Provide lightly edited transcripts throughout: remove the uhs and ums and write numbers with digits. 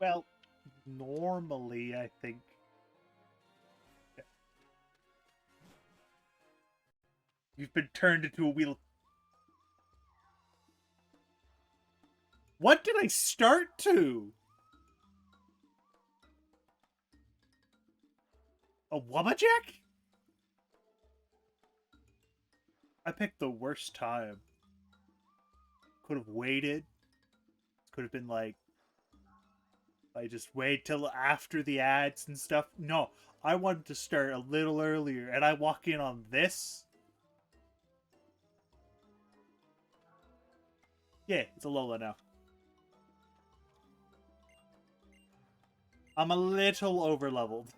Well, normally, I think... Yeah. You've been turned into a wheel. What did I start to? A Wubbajack? I picked the worst time. Could have waited. Could have been like, I just wait till after the ads and stuff. No, I wanted to start a little earlier, and I walk in on this. Yeah, it's a Lola now. I'm a little over leveled.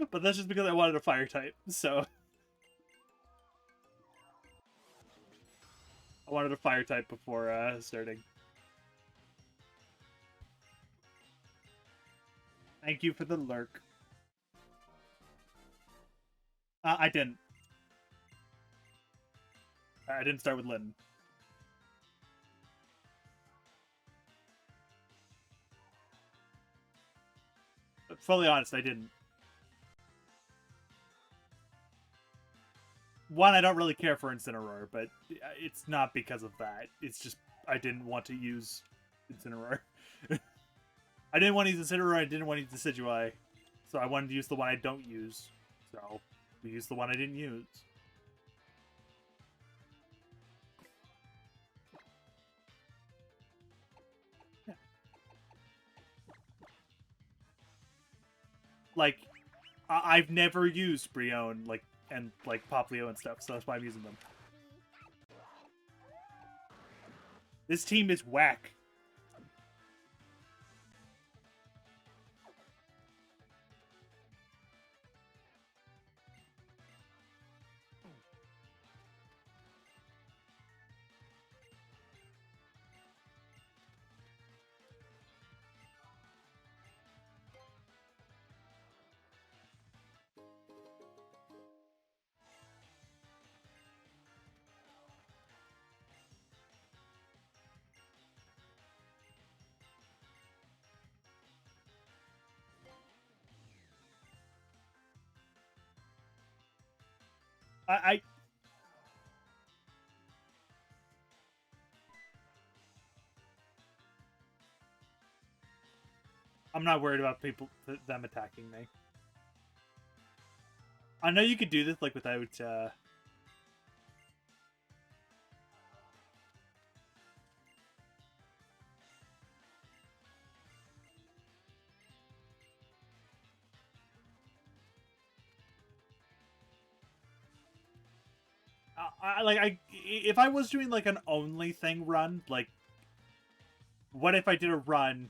But that's just because I wanted a fire type, so I wanted a fire type before starting. Thank you for the lurk. I didn't. I didn't start with Lynn. But fully honest, I didn't. One, I don't really care for Incineroar, but it's not because of that. It's just I didn't want to use Incineroar. I didn't want to use Incineroar, I didn't want to use Decidueye. So I wanted to use the one I don't use. So we used the one I didn't use. Yeah. Like, I've never used Brion, like, and like Poplio and stuff, so that's why I'm using them. This team is whack. I I'm not worried about them attacking me. I know you could do this like without if I was doing like an only thing run, like what if I did a run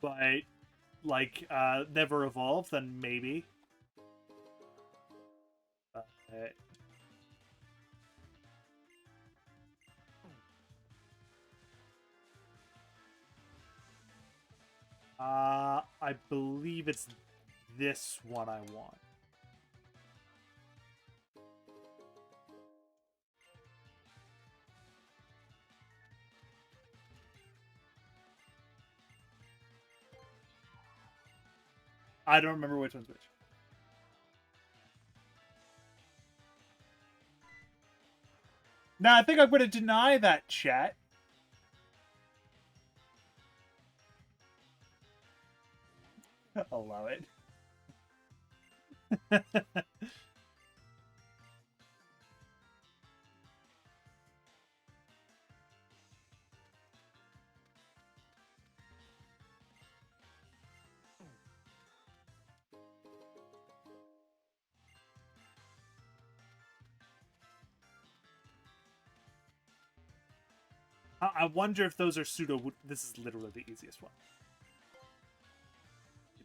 but like never evolve, then maybe. Uh, I believe it's this one I want. I don't remember which one's which. Now I think I'm going to deny that, chat. Allow it. I wonder if those are pseudo. This is literally the easiest one.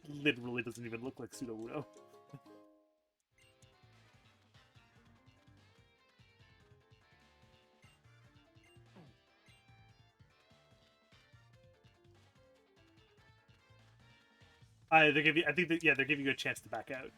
It literally doesn't even look like pseudo Wudo. They give you. I think that yeah, they're giving you a chance to back out.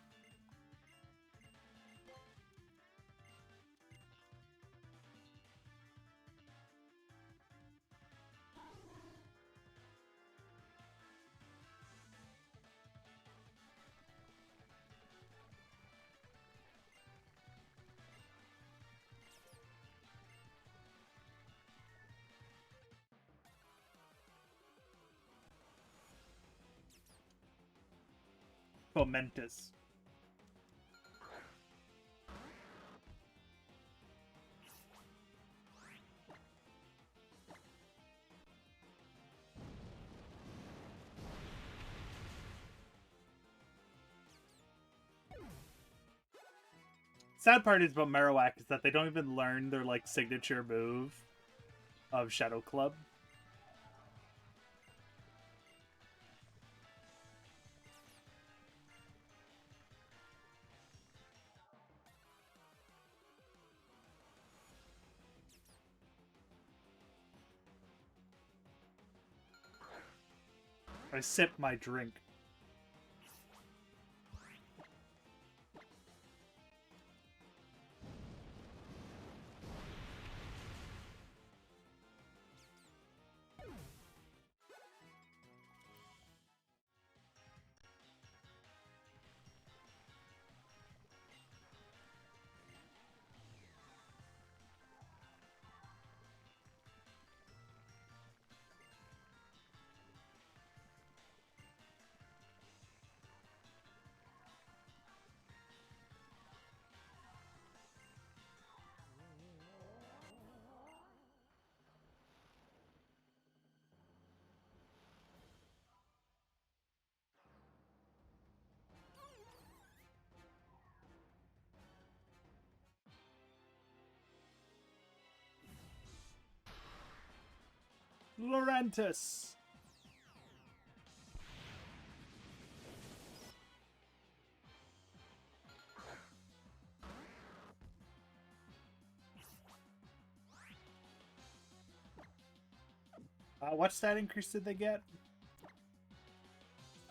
Fomentus. Sad part is about Marowak is that they don't even learn their like signature move of Shadow Club. I sip my drink. Laurentis! What stat increase did they get?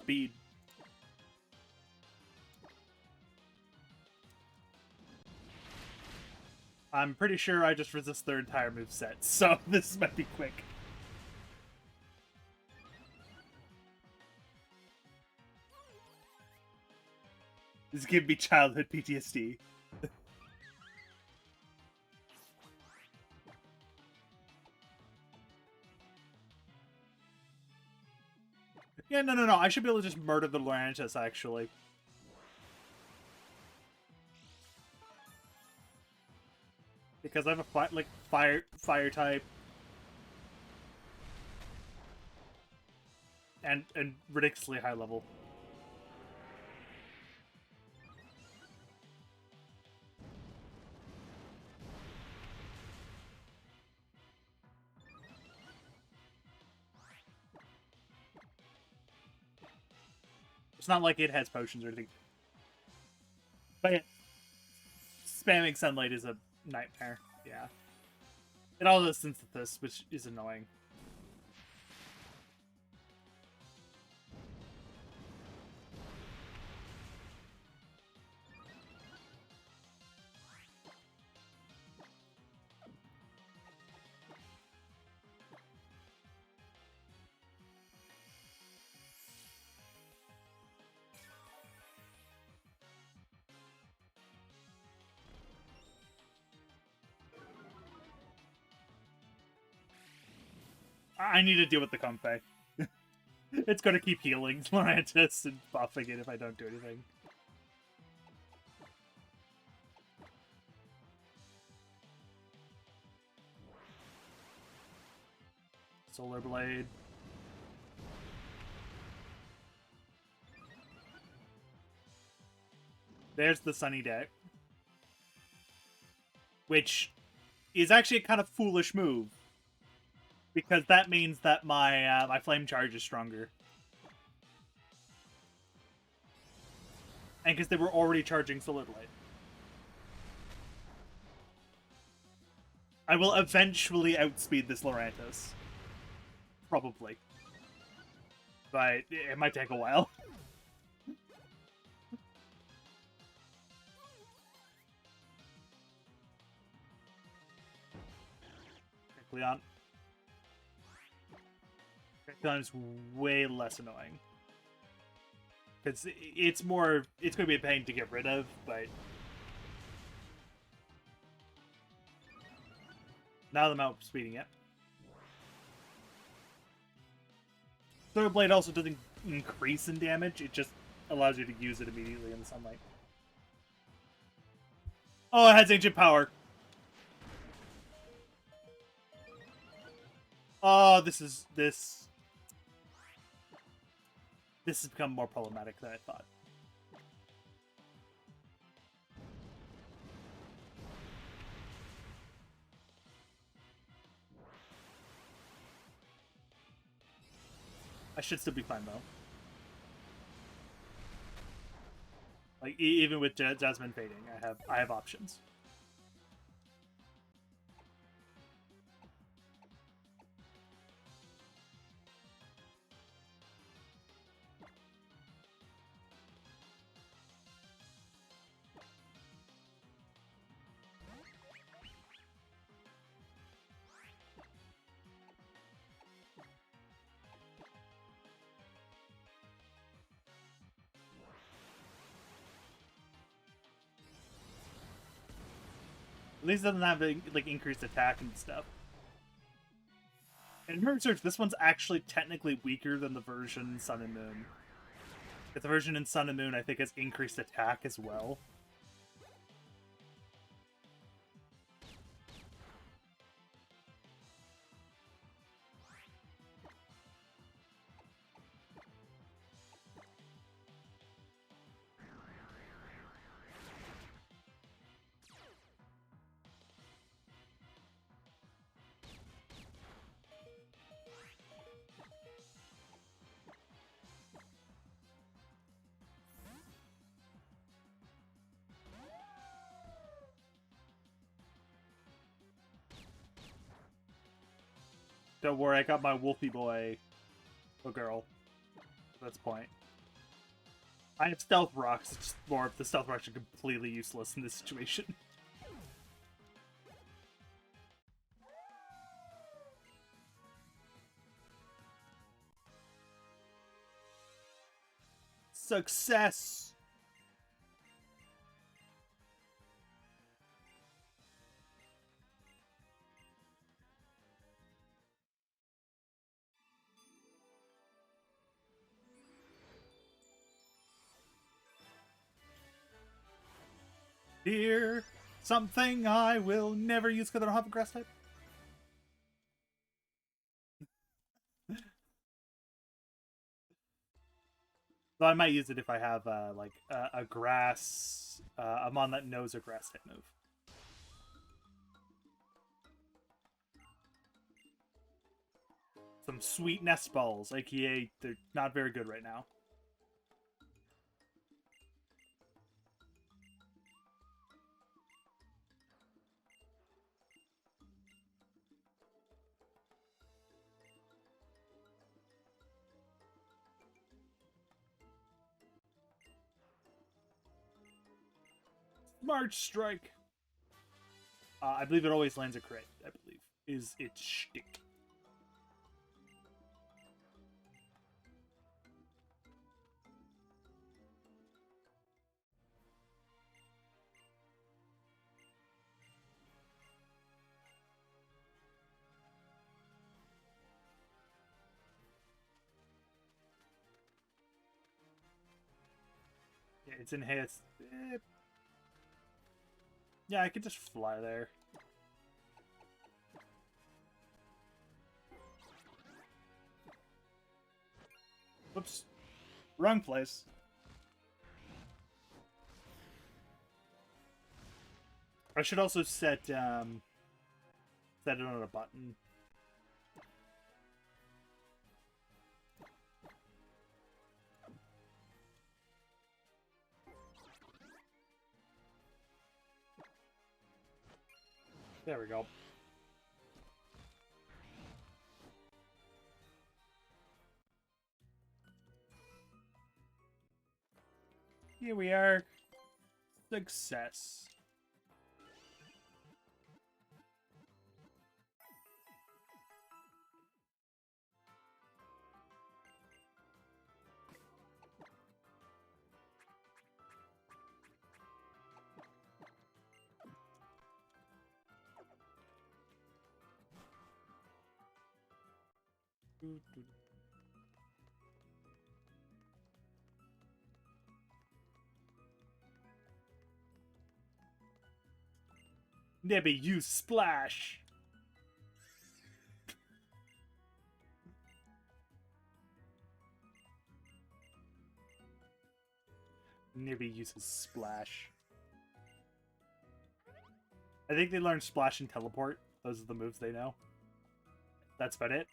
Speed. I'm pretty sure I just resist their entire moveset, so this might be quick. This give me childhood PTSD. Yeah, no. I should be able to just murder the Laurentis, actually. Because I have a fire type. And ridiculously high level. It's not like it has potions or anything. But yeah, spamming Sunlight is a nightmare. Yeah. It all does Synthesis, which is annoying. I need to deal with the Comfey. It's going to keep healing Laurentis and buffing it if I don't do anything. Solar Blade. There's the Sunny Day. Which is actually a kind of foolish move. Because that means that my my Flame Charge is stronger. And because they were already charging Solar Blade. I will eventually outspeed this Laurentis. Probably. But it might take a while. Leon. Pokethon is way less annoying. Because it's going to be a pain to get rid of, but... Now that I'm outspeeding it. Third Blade also doesn't increase in damage, it just allows you to use it immediately in the sunlight. Oh, it has ancient power. Oh, this has become more problematic than I thought. I should still be fine though. Like even with Jasmine fading, I have options. At least it doesn't have like increased attack and stuff. In research, this one's actually technically weaker than the version Sun and Moon. But the version in Sun and Moon, I think, has increased attack as well. Don't worry, I got my Wolfie boy, or girl, at this point. I have Stealth Rocks, it's just more of the Stealth Rocks are completely useless in this situation. Success! Here, something I will never use because I don't have a grass type. Though I might use it if I have like a grass, a mon that knows a grass type move. Some sweet nest balls, aka they're not very good right now. March Strike! I believe it always lands a crit, I believe, is its shtick. Yeah, it's enhanced. Yeah, I could just fly there. Whoops. Wrong place. I should also set it on a button. There we go. Here we are. Success. Nibby, use splash. Nibby uses splash. I think they learned splash and teleport. Those are the moves they know. That's about it.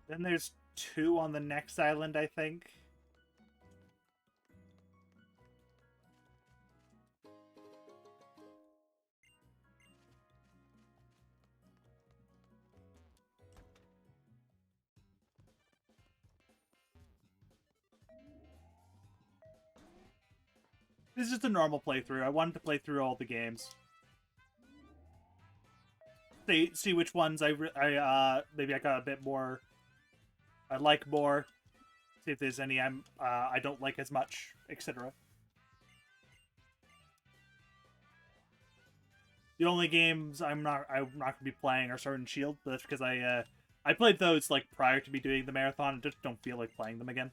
Then there's 2 on the next island, I think. This is just a normal playthrough. I wanted to play through all the games. See which ones maybe I got a bit more I like more. See if there's any I don't like as much, etc. The only games I'm not gonna be playing are Sword and Shield, but that's because I played those like prior to me doing the marathon and just don't feel like playing them again.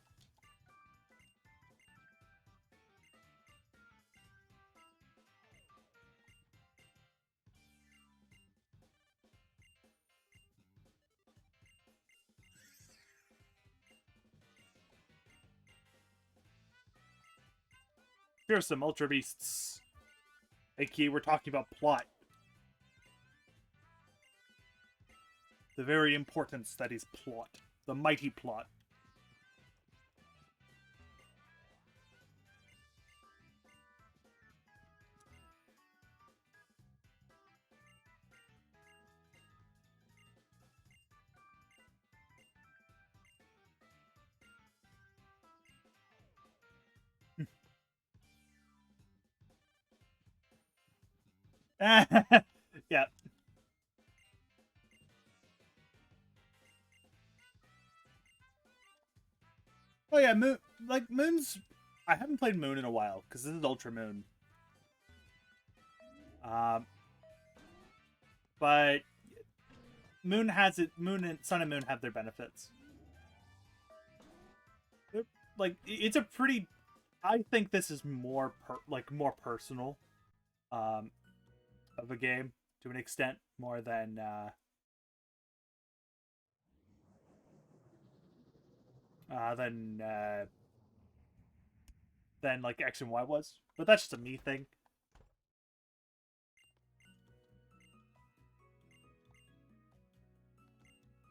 Here's some Ultra Beasts. Hey, Key, we're talking about plot. The very importance that is plot. The mighty plot. Yeah. Oh yeah, Moon. Like Moon's. I haven't played Moon in a while because this is Ultra Moon. But Moon has it. Moon and Sun and Moon have their benefits. Like it's a pretty. I think this is more more personal, of a game to an extent more than like X and Y was. But that's just a me thing.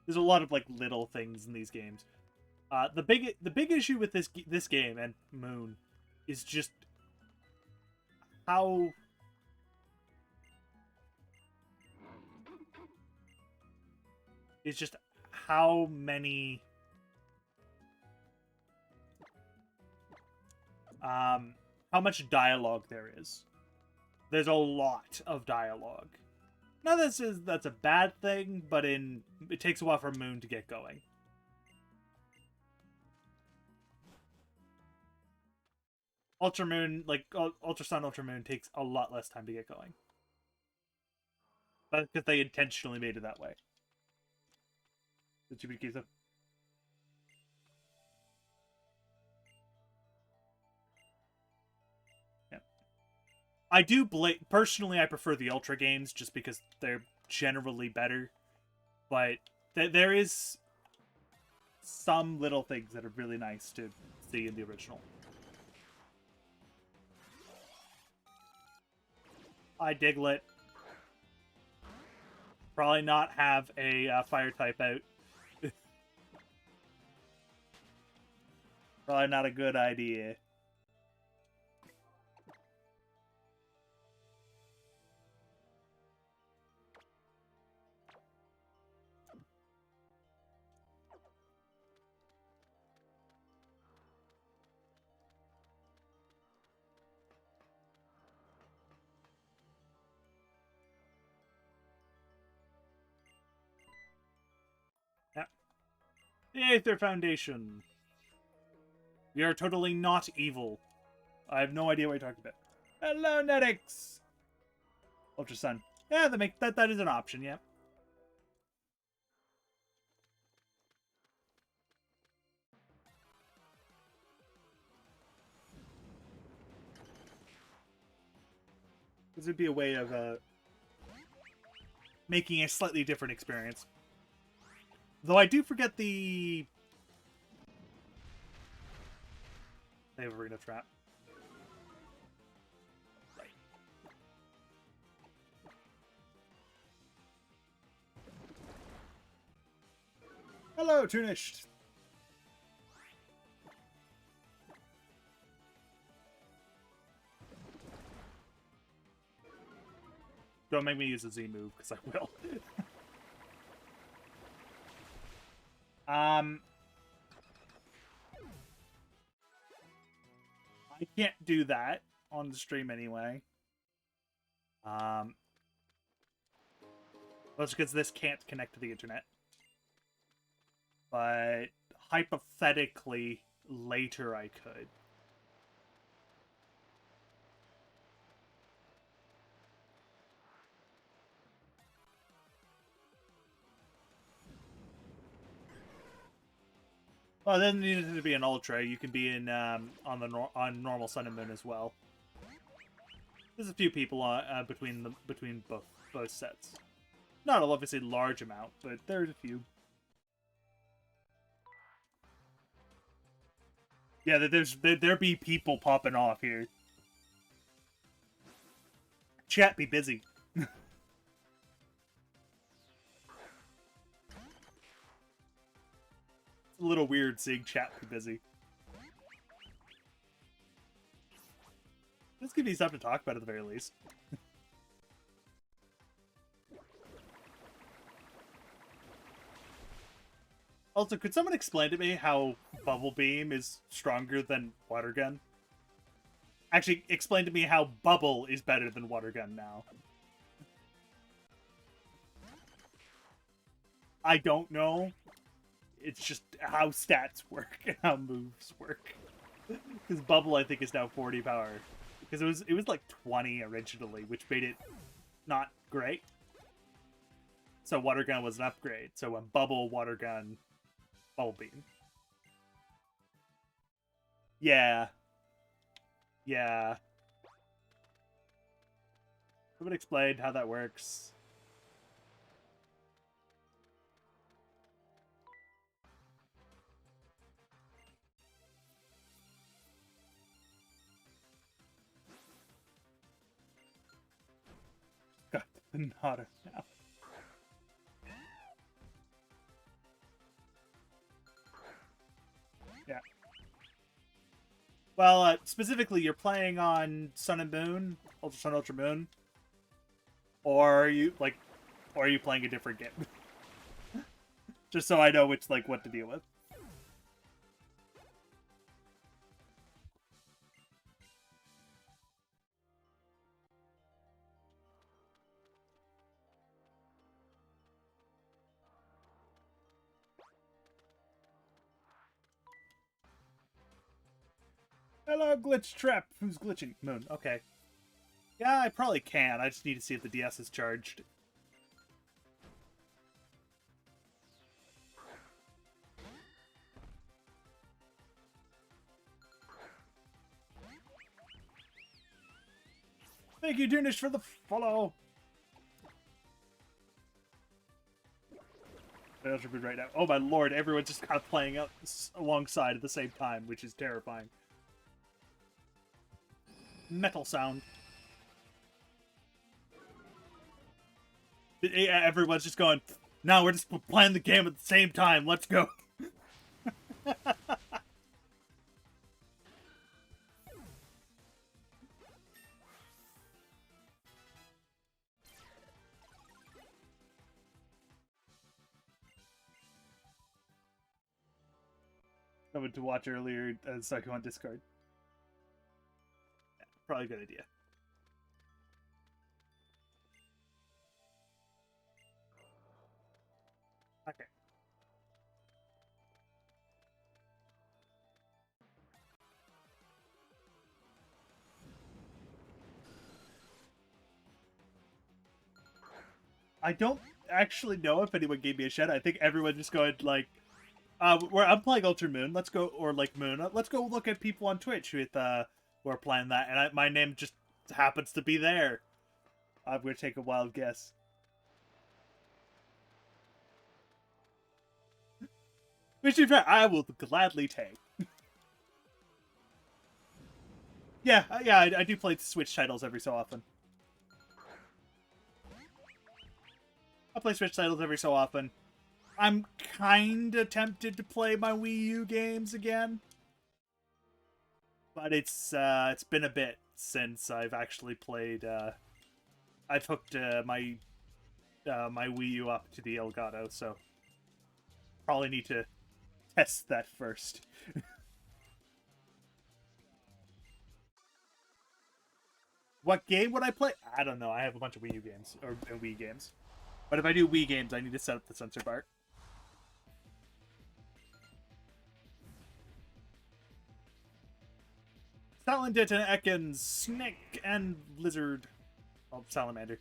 There's a lot of like little things in these games. The big issue with this game and Moon is just how many how much dialogue there is. There's a lot of dialogue. Now that's a bad thing, but it takes a while for Moon to get going. Ultra Moon, like Ultra Sun, Ultra Moon takes a lot less time to get going. That's because they intentionally made it that way. Did you be Giza? Yeah. I do personally I prefer the Ultra games just because they're generally better. But there is some little things that are really nice to see in the original. Hi, Diglett. Probably not have a fire type out. Probably not a good idea. The Aether Foundation. We are totally not evil. I have no idea what you're talking about. Hello, Netix. Ultra Sun. Yeah, that is an option. Yeah. This would be a way of making a slightly different experience. Though I do forget the... They have arena trap. Hello, Tunished! Don't make me use a Z move, because I will. I can't do that on the stream anyway. That's because this can't connect to the internet. But hypothetically, later I could. Well, it doesn't need to be an ultra. You can be in on normal Sun and Moon as well. There's a few people between both sets. Not obviously a large amount, but there's a few. Yeah, there be people popping off here. Chat be busy. It's a little weird seeing chat be busy. This could be stuff to talk about at the very least. Also, could someone explain to me how Bubble Beam is stronger than Water Gun? Actually, explain to me how Bubble is better than Water Gun now. I don't know. It's just how stats work and how moves work. Because Bubble, I think, is now 40 power. Because it was like 20 originally, which made it not great. So Water Gun was an upgrade. So when Bubble, Water Gun, Bubble Beam. Yeah. Yeah. Someone explain how that works. Got the nada now. Yeah. Well, specifically, you're playing on Sun and Moon, Ultra Sun, Ultra Moon, or are you playing a different game? Just so I know what to deal with. Hello, Glitch Trap. Who's glitching? Moon. Okay. Yeah, I probably can. I just need to see if the DS is charged. Thank you, Dunish, for the follow. Right now. Oh my lord, everyone's just kind of playing up alongside at the same time, which is terrifying. Metal sound. Everyone's just going, no, we're just playing the game at the same time. Let's go. Someone to watch earlier so I can on Discord. Yeah, probably a good idea. Okay. I don't actually know if anyone gave me a shout. I think everyone just going like, where I'm playing Ultra Moon. Let's go, or like Moon. Let's go look at people on Twitch with who are playing that, and my name just happens to be there. I'm gonna take a wild guess. Which, in fact, I will gladly take. Yeah, I do play Switch titles every so often. I play Switch titles every so often. I'm kinda tempted to play my Wii U games again. But it's been a bit since I've actually played, I've hooked my Wii U up to the Elgato, so probably need to test that first. What game would I play? I don't know. I have a bunch of Wii U games, or Wii games. But if I do Wii games, I need to set up the sensor bar. Salandit and Ekans, Snake and Lizard. Oh, Salamander.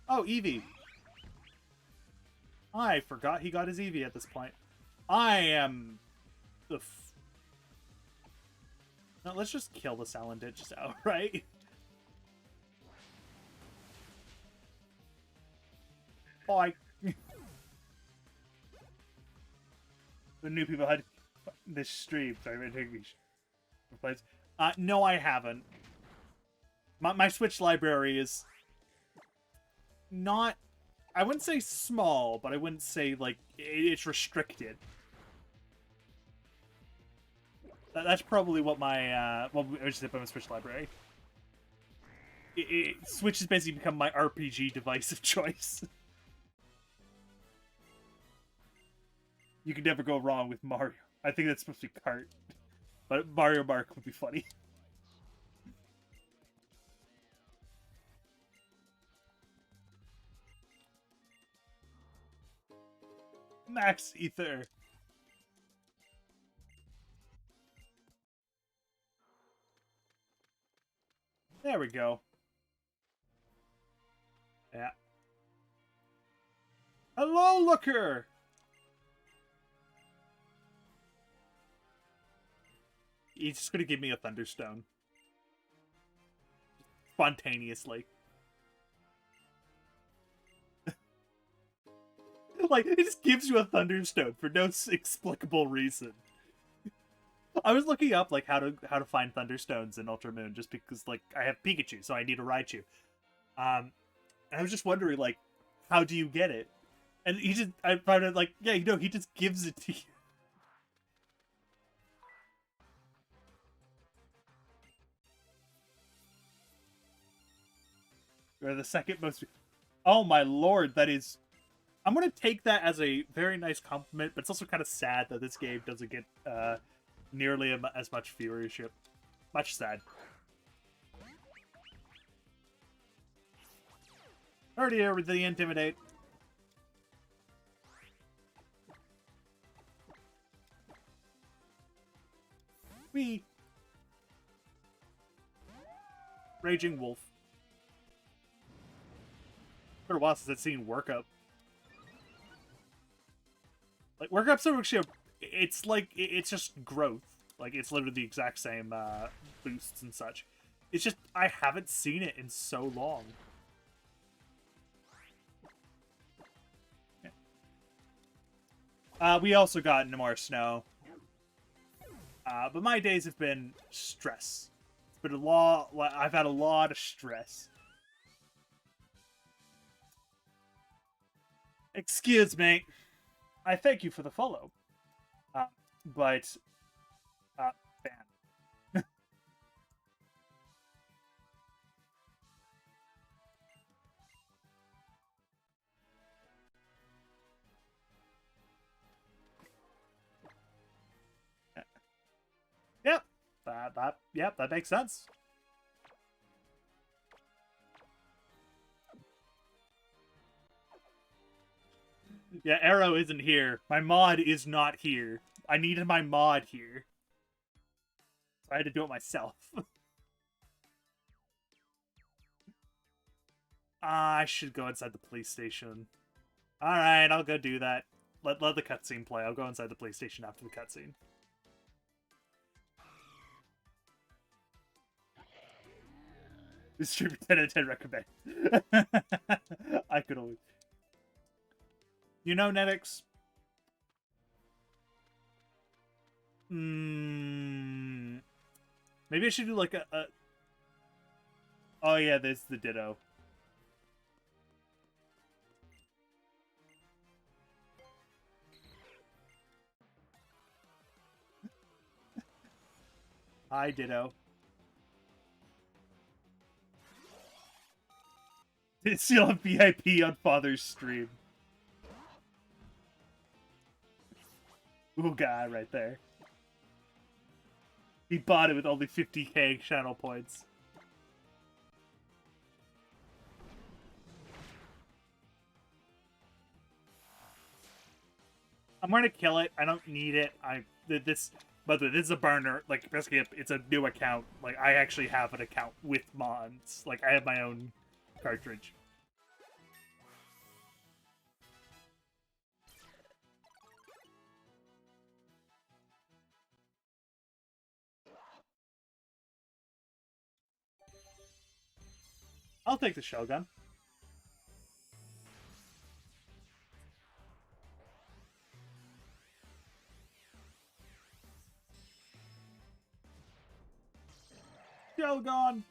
Oh, Eevee. I forgot he got his Eevee at this point. I am the no, let's just kill the Salandit just outright. Oh, the new people had this stream. Sorry, I'm taking these. No, I haven't. My Switch library is not, I wouldn't say small, but I wouldn't say, like, it's restricted. That's probably what my, well, I just did by my Switch library. Switch has basically become my RPG device of choice. You can never go wrong with Mario. I think that's supposed to be Kart. But Mario Mark would be funny. Max Ether. There we go. Yeah. Hello, Looker! He's just gonna give me a Thunderstone. Spontaneously. Like, it just gives you a Thunderstone for no explicable reason. I was looking up, like, how to find Thunderstones in Ultra Moon, just because, like, I have Pikachu, so I need a Raichu. And I was just wondering, like, how do you get it? And he just, I found it, like, yeah, you know, he just gives it to you. You're the second most... Oh my lord, that is... I'm gonna take that as a very nice compliment, but it's also kind of sad that this game doesn't get nearly as much viewership. Much sad. Already here with the Intimidate. Wee. Raging Wolf. For a while since I've seen Workup. Like, Workup's so actually, it's like, it's just growth. Like, it's literally the exact same boosts and such. It's just, I haven't seen it in so long. Yeah. We also got more snow. But my days have been stress. It's been a lot, I've had a lot of stress. Excuse me. I thank you for the follow. But, ban. Yep. Yep, that makes sense. Yeah, Arrow isn't here. My mod is not here. I needed my mod here. So I had to do it myself. I should go inside the police station. Alright, I'll go do that. Let the cutscene play. I'll go inside the police station after the cutscene. Stream 10 out of 10 recommend. I could only. You know, Netix. Maybe I should do like a. Oh yeah, there's the Ditto. Hi, Ditto. It's still a VIP on Father's stream. Ooh, God, right there. He bought it with only 50k channel points. I'm gonna kill it. I don't need it. This. By the way, this is a burner. Like, basically, it's a new account. Like, I actually have an account with mods. Like, I have my own cartridge. I'll take the Shogun. Shogun!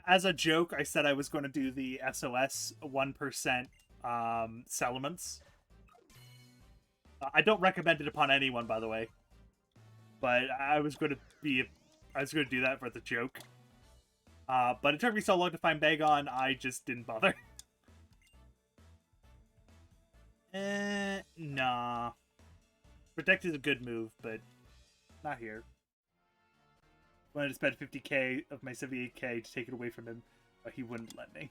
As a joke, I said I was going to do the SOS 1% settlements. I don't recommend it upon anyone, by the way. But I was going to do that for the joke. But it took me so long to find Bagon, I just didn't bother. Nah. Protect is a good move, but not here. I wanted to spend 50k of my 78k to take it away from him, but he wouldn't let me.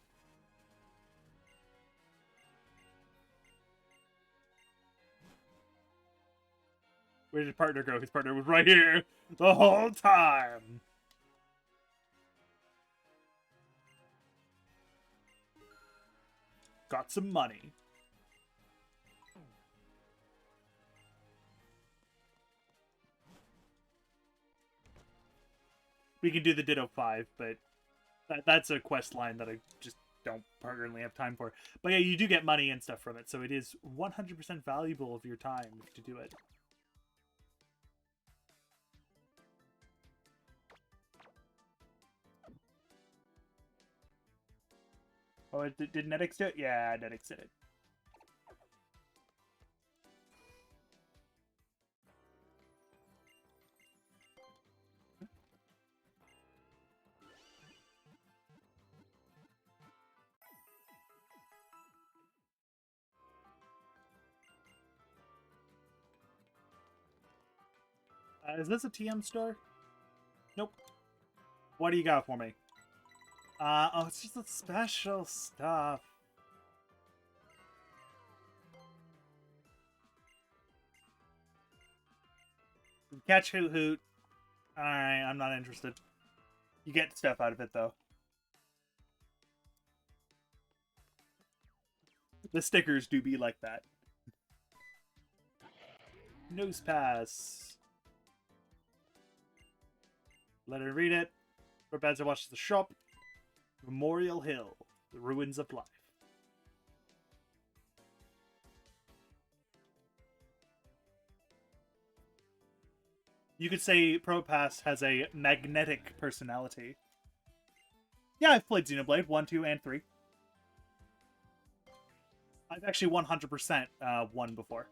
Where did his partner go? His partner was right here the whole time! Got some money. We can do the Ditto 5, but that's a quest line that I just don't currently have time for. But yeah, you do get money and stuff from it, so it is 100% valuable of your time to do it. Oh, did Netix do it? Yeah, Netix did it. Is this a TM store? Nope. What do you got for me? Oh, it's just the special stuff. Catch Hoot Hoot. Alright, I'm not interested. You get stuff out of it, though. The stickers do be like that. Nose Pass. Let her read it. Rebadza watches the shop. Memorial Hill. The Ruins of Life. You could say Propass has a magnetic personality. Yeah, I've played Xenoblade 1, 2, and 3. I've actually 100% won before.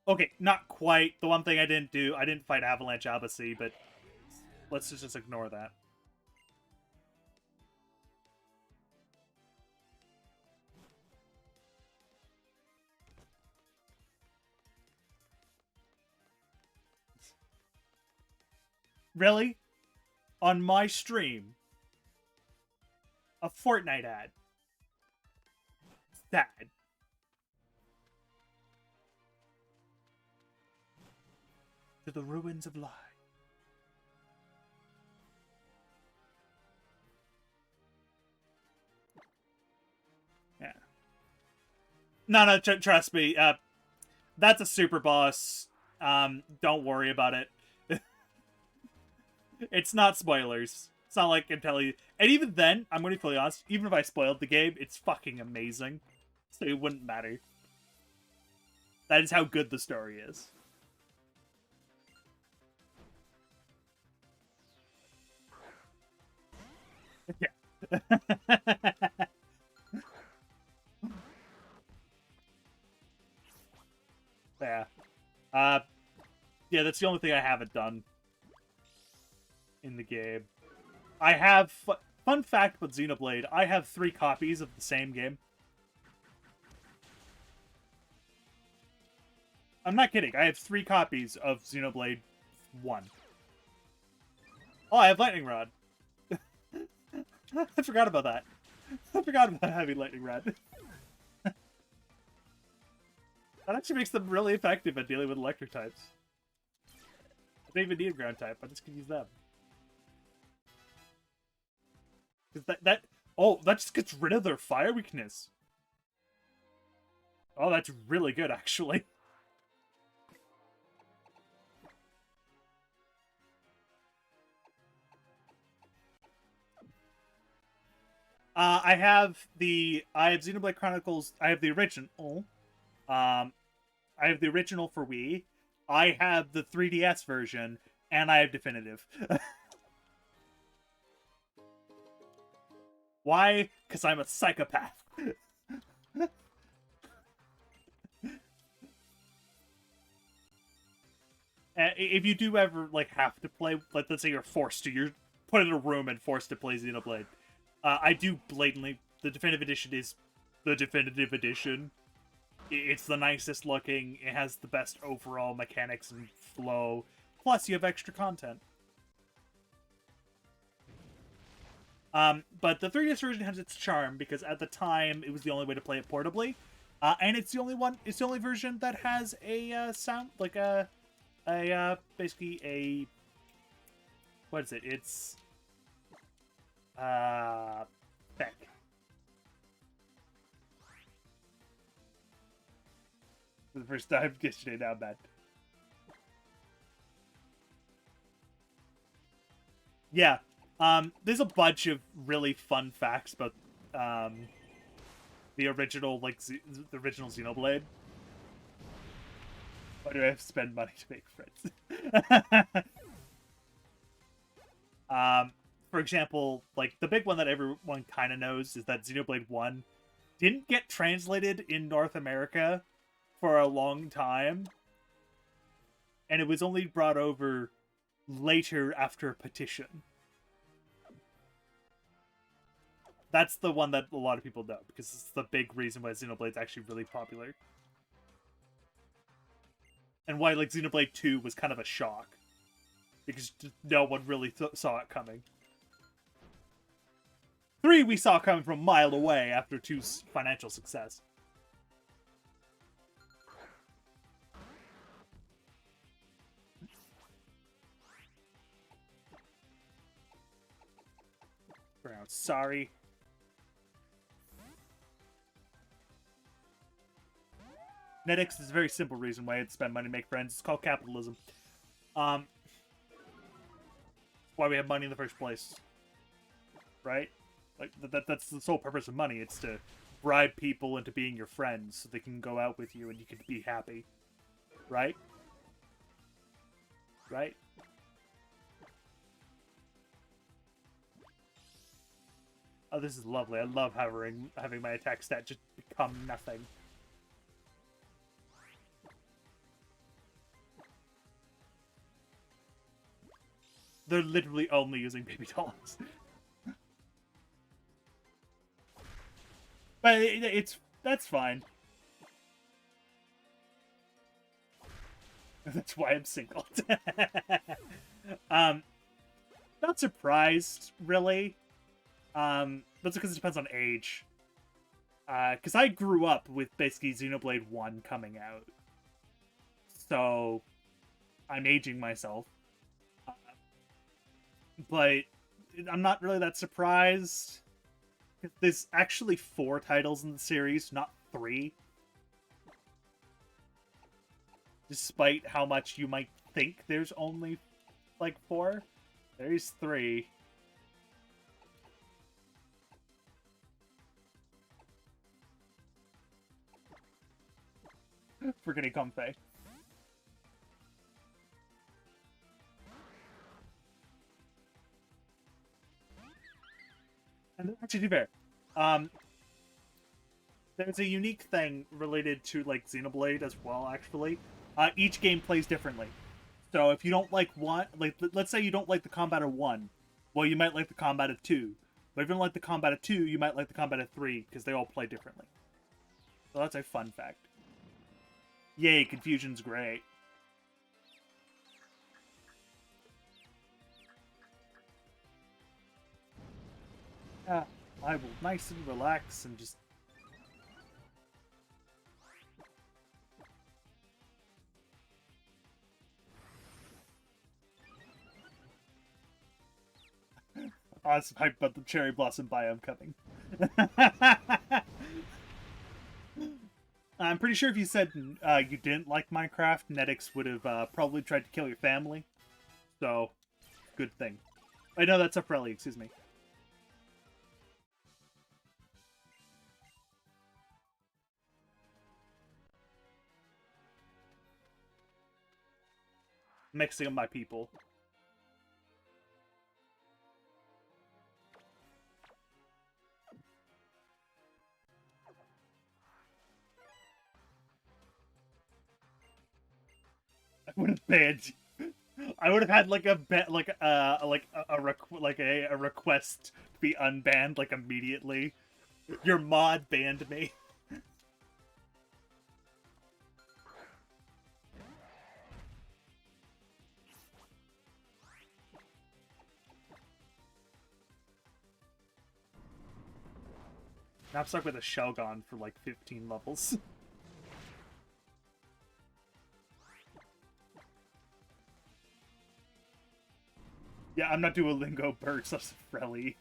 Okay, not quite. The one thing I didn't do, I didn't fight Avalanche Abbasi, but let's just ignore that. Really? On my stream? A Fortnite ad. Sad. To the ruins of life. Yeah. No, trust me. That's a super boss. Don't worry about it. It's not spoilers. It's not like I can tell you. And even then, I'm going to be fully honest, even if I spoiled the game, it's fucking amazing. So it wouldn't matter. That is how good the story is. Yeah. Yeah. Uh, yeah, that's the only thing I haven't done in the game. I have... Fun fact about Xenoblade, I have 3 copies of the same game. I'm not kidding. I have 3 copies of Xenoblade 1. Oh, I have Lightning Rod. I forgot about that. I forgot about having Lightning Rod. That actually makes them really effective at dealing with electric types. I don't even need a ground type. I just can use them. Because oh, that just gets rid of their fire weakness. Oh, that's really good, actually. I have Xenoblade Chronicles. I have the original. I have the original for Wii. I have the 3DS version, and I have definitive. Why? Because I'm a psychopath. If you do ever like have to play, like let's say you're forced to, you're put in a room and forced to play Xenoblade. I do blatantly. The definitive edition is the definitive edition. It's the nicest looking. It has the best overall mechanics and flow. Plus, you have extra content. But the 3DS version has its charm because at the time it was the only way to play it portably, and it's the only one. It's the only version that has a sound like basically a what is it? It's Beck. For the first time yesterday, now bad. Yeah. There's a bunch of really fun facts about the original the original Xenoblade. Why do I have to spend money to make friends? For example, like the big one that everyone kind of knows is that Xenoblade 1 didn't get translated in North America for a long time, and it was only brought over later after a petition. That's the one that a lot of people know, because it's the big reason why Xenoblade's actually really popular. And why, like, Xenoblade 2 was kind of a shock. Because no one really saw it coming. 3 we saw coming from a mile away after 2's financial success. Sorry. Netix is a very simple reason why I'd spend money to make friends. It's called capitalism. Why we have money in the first place. Right? Like that's the sole purpose of money. It's to bribe people into being your friends so they can go out with you and you can be happy. Right? Right? Oh, this is lovely. I love having my attack stat just become nothing. They're literally only using baby dolls. But that's fine. That's why I'm single. Not surprised, really. That's because it depends on age. Because I grew up with basically Xenoblade 1 coming out. So, I'm aging myself. But I'm not really that surprised. There's actually 4 titles in the series, not 3. Despite how much you might think there's only, like, 4. There's 3. Freaking comfy. And actually, to be fair, there's a unique thing related to like Xenoblade as well. Actually, each game plays differently. So if you don't like one, like let's say you don't like the combat of 1, well, you might like the combat of 2. But if you don't like the combat of 2, you might like the combat of 3 because they all play differently. So that's a fun fact. Yay, confusion's great. I will nice and relax and just... Awesome hype about the cherry blossom biome coming. I'm pretty sure if you said you didn't like Minecraft, Netix would have probably tried to kill your family. So, good thing. I know that's a friendly, excuse me. Mixing up my people. I would have banned you. I would have had like a request to be unbanned like immediately. Your mod banned me. Now I'm stuck with a Shelgon for like 15 levels. Yeah, I'm not Duolingo burst, that's Frelly.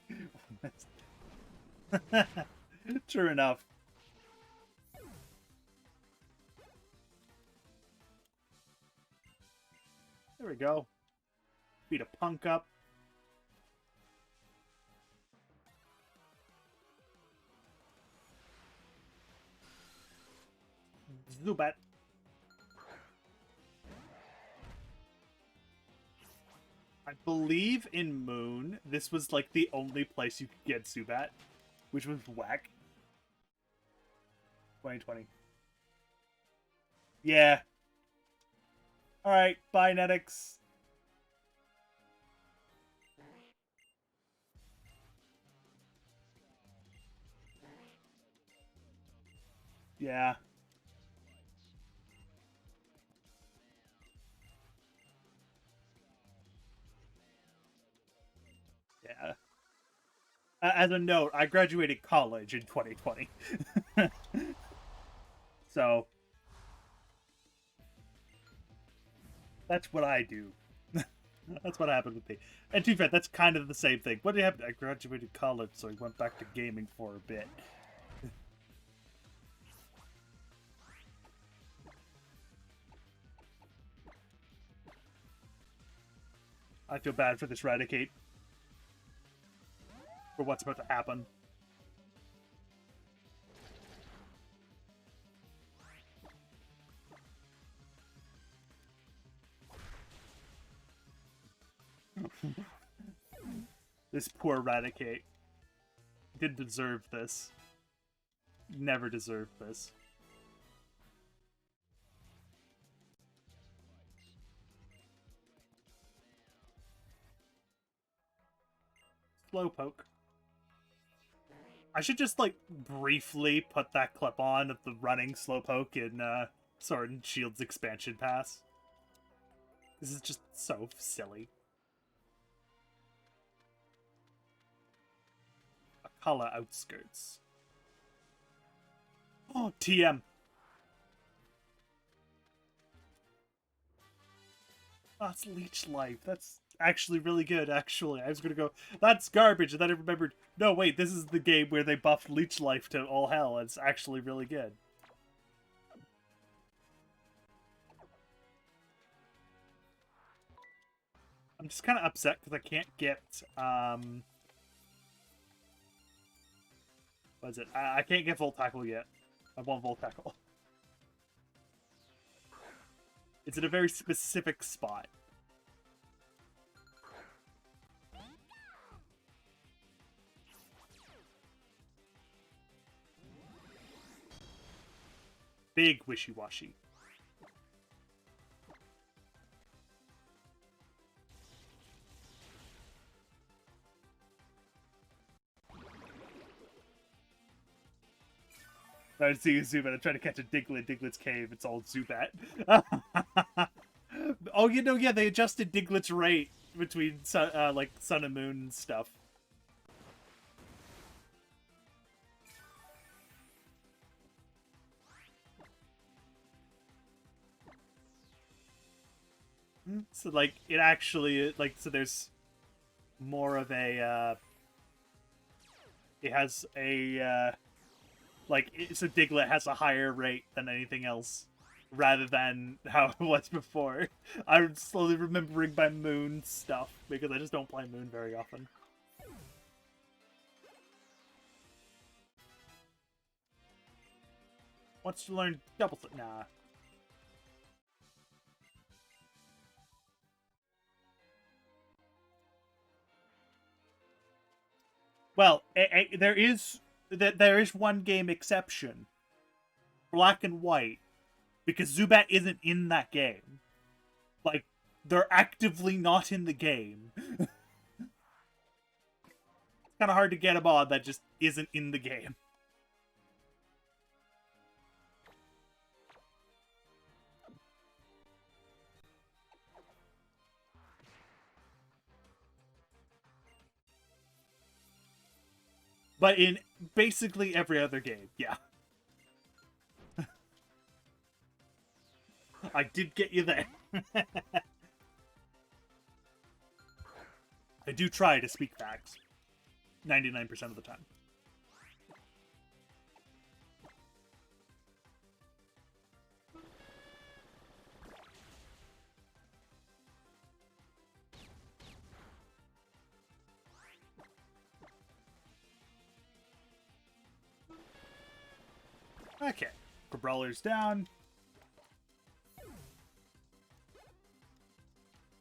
True enough. There we go. Beat a punk up. Zubat. I believe in Moon, this was like the only place you could get Zubat, which was whack. 2020. Yeah. Alright, bye, Netix. Yeah. Yeah. As a note, I graduated college in 2020. So, that's what I do. That's what happened with me. And to be fair, that's kind of the same thing. What did happen? I graduated college, so I went back to gaming for a bit. I feel bad for this Raticate. For what's about to happen. This poor Raticate. Didn't deserve this. Never deserved this. Slowpoke. I should just, like, briefly put that clip on of the running Slowpoke in Sword and Shield's expansion pass. This is just so silly. Akala Outskirts. Oh, TM. Oh, it's Leech Life. That's actually really good, actually. I was gonna go, that's garbage, and then I remembered, no, wait, this is the game where they buffed Leech Life to all hell. It's actually really good. I'm just kind of upset because I can't get, what is it? I can't get Volt Tackle yet. I want Volt Tackle. It's in a very specific spot. Big wishy-washy. I was seeing a Zubat. I'm trying to catch a Diglett. Diglett's cave. It's all Zubat. Oh, you know, yeah, they adjusted Diglett's rate between like Sun and Moon and stuff. So like it actually like so there's more of a it has a like so Diglett has a higher rate than anything else rather than how it was before. I'm slowly remembering my Moon stuff because I just don't play Moon very often. Wants to learn double flip? Nah. Well, there is one game exception. Black and White, because Zubat isn't in that game. Like, they're actively not in the game. It's kind of hard to get a mod that just isn't in the game. But in basically every other game, yeah. I did get you there. I do try to speak facts. 99% of the time. Okay. Brawler's down.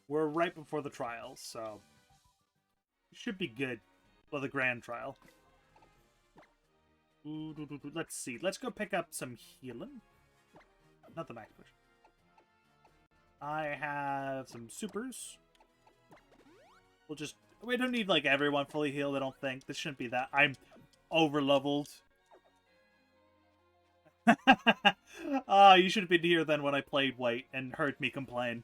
We're right before the trials, so it should be good. Well, the grand trial. Let's see. Let's go pick up some healing. Not the max push. I have some supers. We'll just... We don't need, like, everyone fully healed, I don't think. This shouldn't be that. I'm over-leveled. You should have been here then when I played White and heard me complain.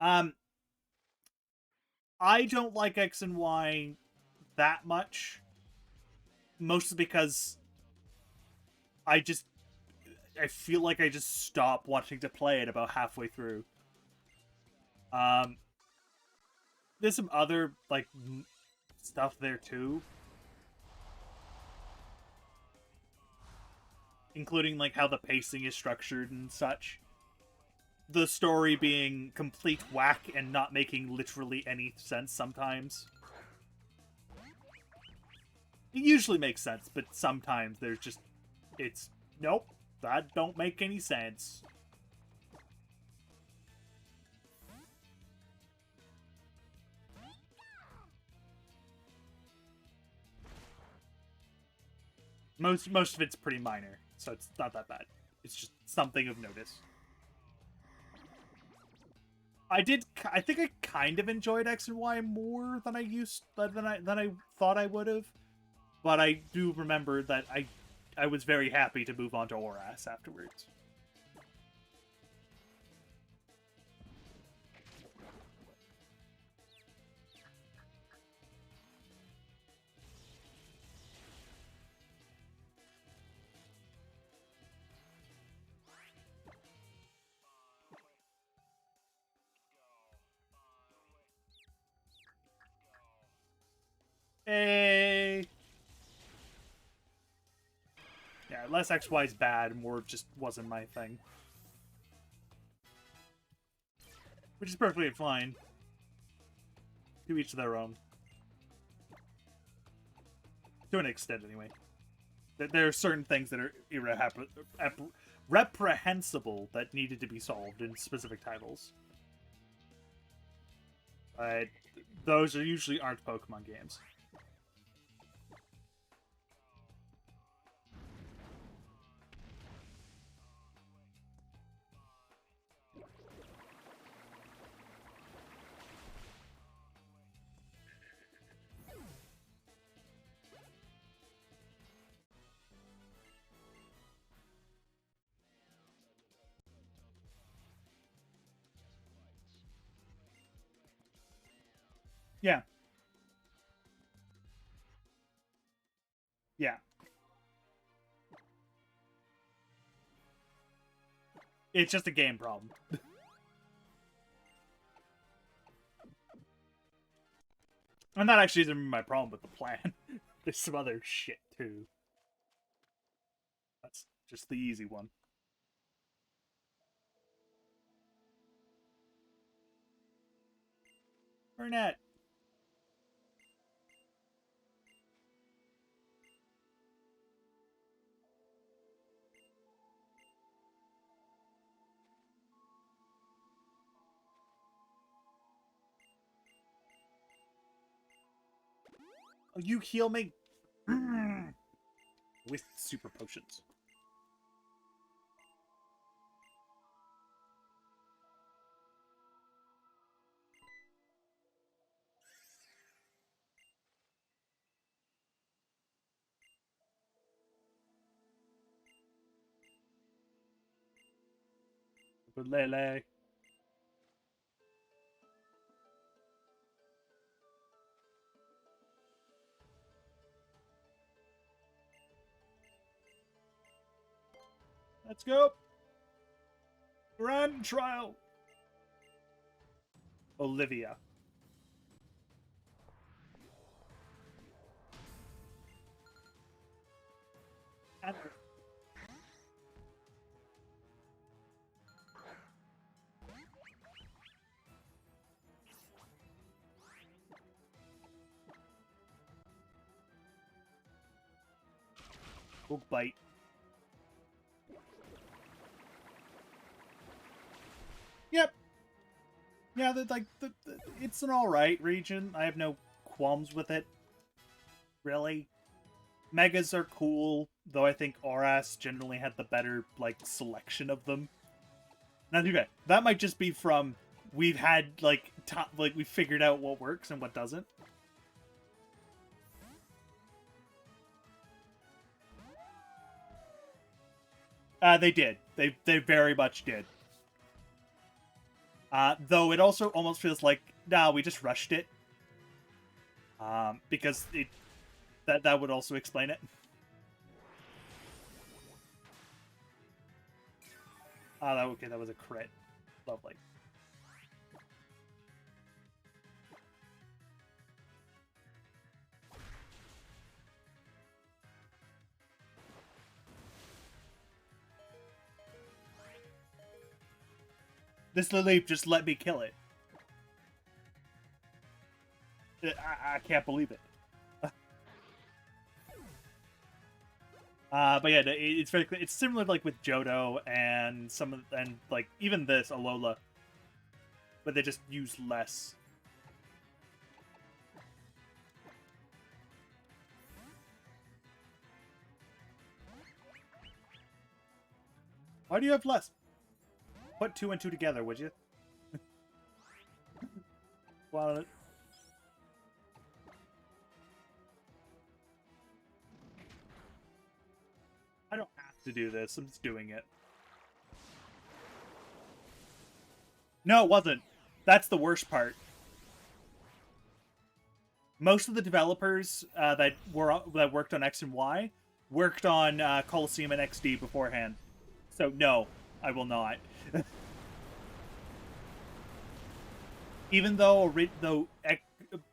I don't like X and Y that much. Mostly because I feel like I just stop wanting to play it about halfway through. There's some other, like, stuff there too. Including, like, how the pacing is structured and such. The story being complete whack and not making literally any sense sometimes. It usually makes sense, but sometimes there's just... It's... Nope, that don't make any sense. Most of it's pretty minor, so it's not that bad. It's just something of notice. I think I kind of enjoyed X and Y more than I thought I would have. But I do remember that I was very happy to move on to Oras afterwards. Hey! Yeah, less XY's bad, more just wasn't my thing. which is perfectly fine. To each their own. To an extent, anyway. There are certain things that are reprehensible that needed to be solved in specific titles. Those are usually aren't Pokemon games. Yeah. Yeah. It's just a game problem. And that actually isn't my problem with the plan. There's some other shit, too. That's just the easy one. Burnett. Oh, you heal me with super potions. Lele. Let's go. Grand trial. Olivia. Go bite. Yep. Yeah, it's an alright region. I have no qualms with it. Really. Megas are cool, though I think Oras generally had the better, like, selection of them. Now, okay, that might just be from we've had, like, we figured out what works and what doesn't. They did. They very much did. Though it also almost feels like, nah, we just rushed it. Because that would also explain it. Okay, that was a crit. Lovely. This Lily just let me kill it. I can't believe it. But yeah, it's very. It's similar, like with Johto and like even this Alola, but they just use less. Why do you have less? Put 2 and 2 together, would you? Well, I don't have to do this. I'm just doing it. No, it wasn't. That's the worst part. Most of the developers that worked on X and Y worked on Coliseum and XD beforehand. So no, I will not. Even though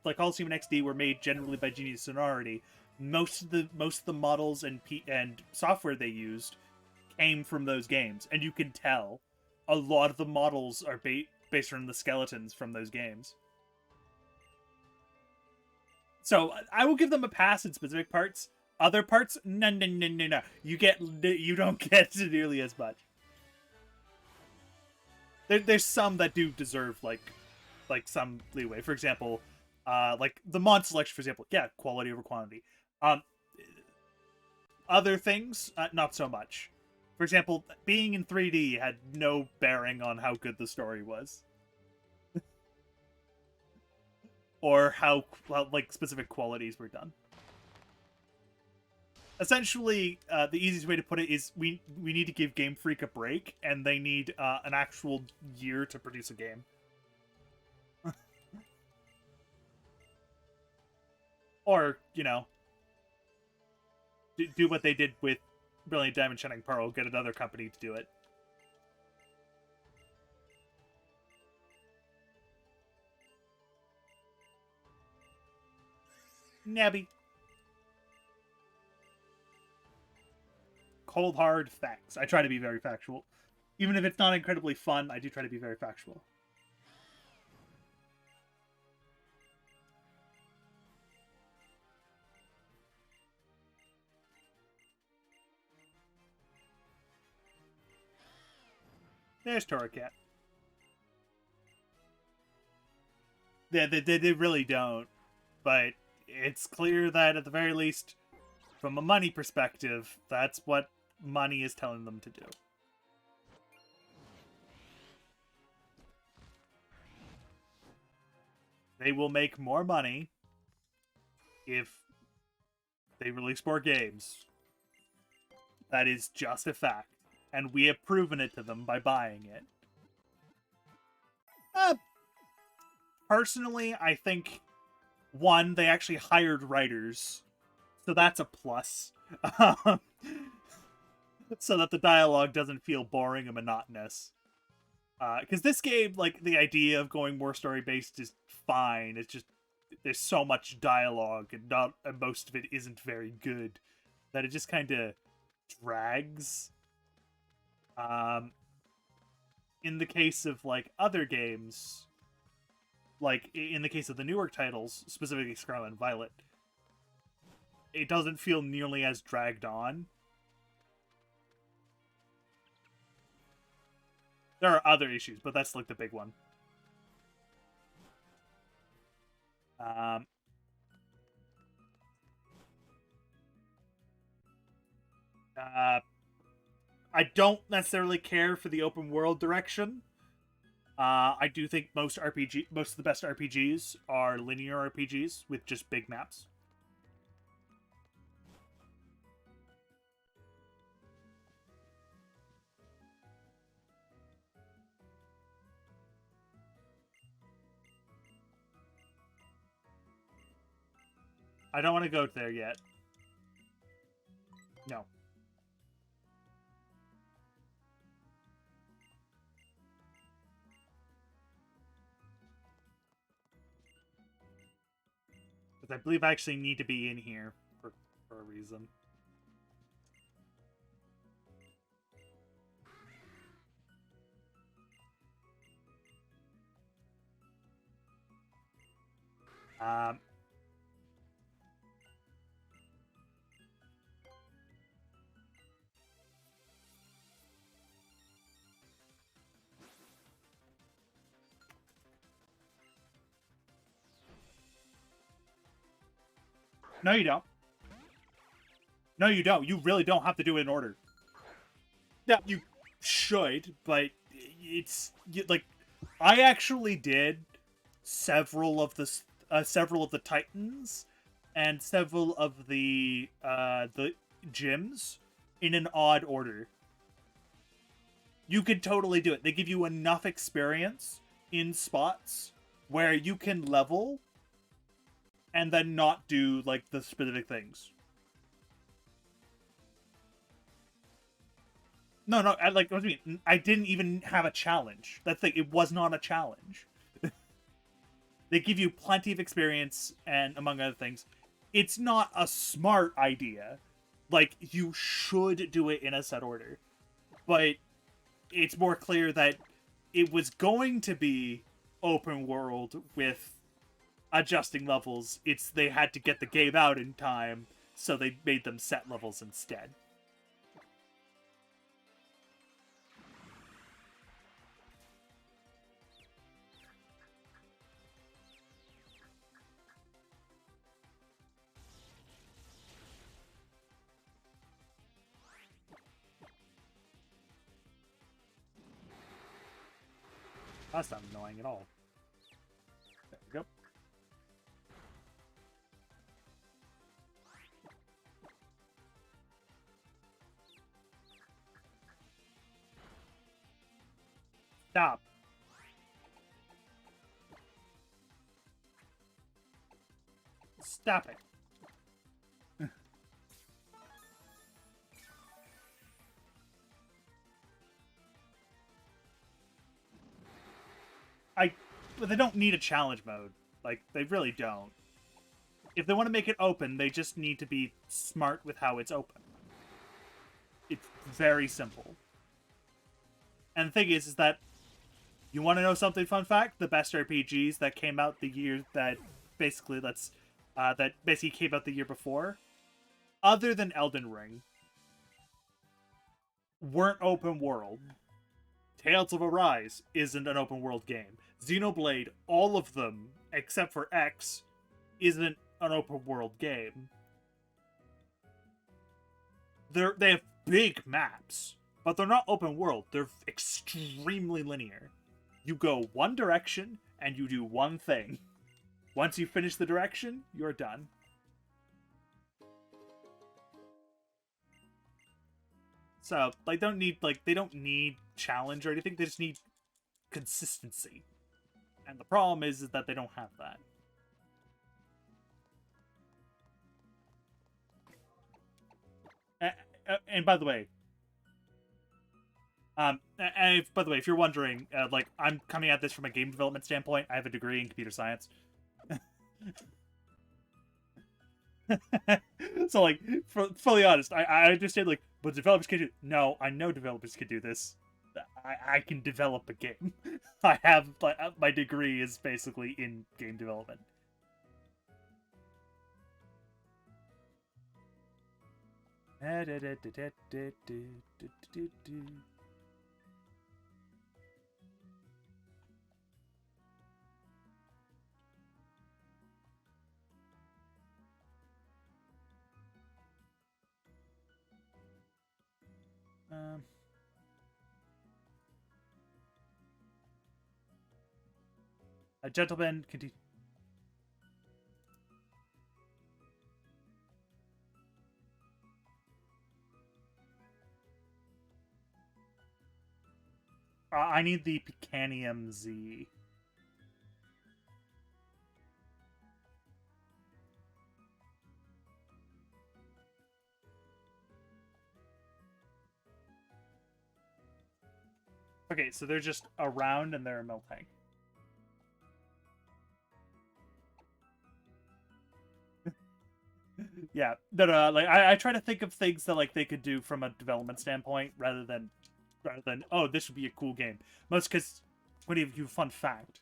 like Coliseum and XD were made generally by Genius Sonority, most of the models and software they used came from those games, and you can tell a lot of the models are based on the skeletons from those games. So I will give them a pass in specific parts. Other parts, no. You don't get to nearly as much. There's some that do deserve like some leeway. For example, like the mod selection, for example, yeah, quality over quantity. Other things, not so much. For example, being in 3D had no bearing on how good the story was. Or how, like, specific qualities were done. Essentially, the easiest way to put it is we need to give Game Freak a break, and they need an actual year to produce a game. Or, you know, do what they did with Brilliant Diamond Shining Pearl, get another company to do it. Nabby. Cold hard facts. I try to be very factual. Even if it's not incredibly fun, I do try to be very factual. There's Torracat. Yeah, they really don't. But it's clear that, at the very least, from a money perspective, that's what money is telling them to do. They will make more money if they release more games. That is just a fact. And we have proven it to them by buying it. Personally, I think, one, they actually hired writers. So that's a plus. So that the dialogue doesn't feel boring and monotonous. Because this game, like, the idea of going more story-based is fine. It's just, there's so much dialogue, and most of it isn't very good, that it just kind of drags. In the case of, like, other games, like, in the case of the newer titles, specifically Scarlet and Violet, it doesn't feel nearly as dragged on. There are other issues, but that's, like, the big one. I don't necessarily care for the open world direction. I do think most of the best RPGs are linear RPGs with just big maps. I don't want to go there yet. No. Because I believe I actually need to be in here for a reason. No, you don't. No, you don't. You really don't have to do it in order. Yeah, you should, but it's like, I actually did several of the Titans and several of the gyms in an odd order. You could totally do it. They give you enough experience in spots where you can level and then not do, like, the specific things. No, like, what do you mean? I didn't even have a challenge. That's the thing, it was not a challenge. They give you plenty of experience, and among other things, it's not a smart idea. Like, you should do it in a set order. But it's more clear that it was going to be open world with adjusting levels. It's they had to get the game out in time, so they made them set levels instead. That's not annoying at all. There we go. Stop. Stop it. But they don't need a challenge mode. Like, they really don't. If they want to make it open, they just need to be smart with how it's open. It's very simple. And the thing is that you want to know something fun fact? The best RPGs that came out the year that basically came out the year before, other than Elden Ring, weren't open world. Tales of Arise isn't an open world game. Xenoblade, all of them, except for X, isn't an open world game. They have big maps, but they're not open world. They're extremely linear. You go one direction, and you do one thing. Once you finish the direction, you're done. So, like, they don't need challenge or anything. They just need consistency. And the problem is that they don't have that. And by the way, if you're wondering, like, I'm coming at this from a game development standpoint. I have a degree in computer science. So, like, fully honest, I understand, like, but developers can do... No, I know developers can do this. I can develop a game. I have... My degree is basically in game development. A gentleman continue. I need the Picanium Z. Okay, so they're just around and they're melting. Yeah, no, like I try to think of things that like they could do from a development standpoint rather than oh, this would be a cool game. Most because when you have a fun fact,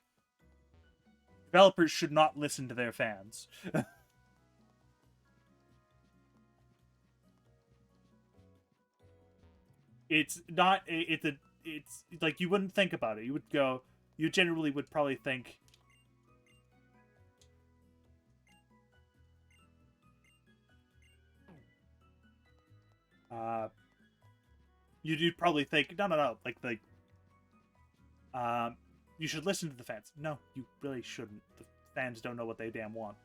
developers should not listen to their fans. It's not it's like you wouldn't think about it. You generally would probably think you'd probably think no, like you should listen to the fans. No, you really shouldn't. The fans don't know what they damn want.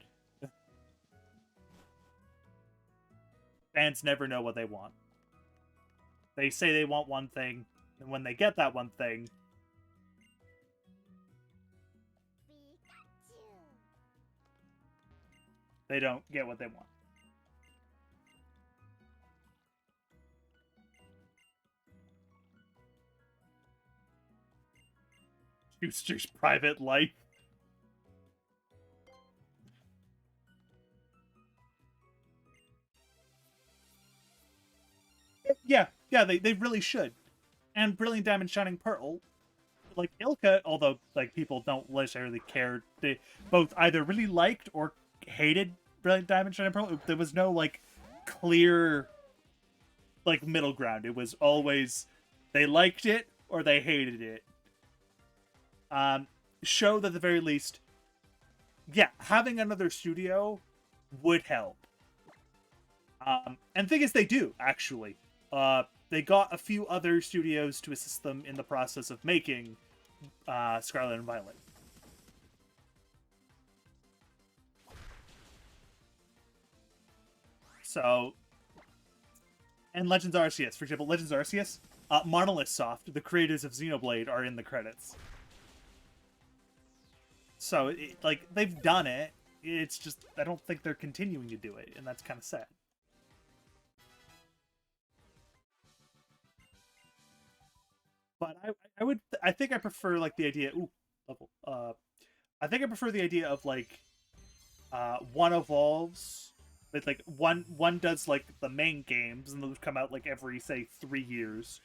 Fans never know what they want. They say they want one thing, and when they get that one thing, they don't get what they want. Schuster's private life. Yeah, they really should. And Brilliant Diamond Shining Pearl like Ilka, although like people don't necessarily care, they both either really liked or hated Brilliant Diamond Shining Pearl. There was no like clear like middle ground. It was always they liked it or they hated it. Um, show that at the very least, yeah, having another studio would help. And the thing is, they do actually. They got a few other studios to assist them in the process of making Scarlet and Violet. So, and Legends Arceus, for example, Legends Arceus, Monolith Soft, the creators of Xenoblade, are in the credits. So, like, they've done it. It's just, I don't think they're continuing to do it, and that's kind of sad. But I think I prefer, like, the idea, ooh, level, I think I prefer the idea of, like, one evolves, but, like, one does, like, the main games, and those come out, like, every, say, 3 years.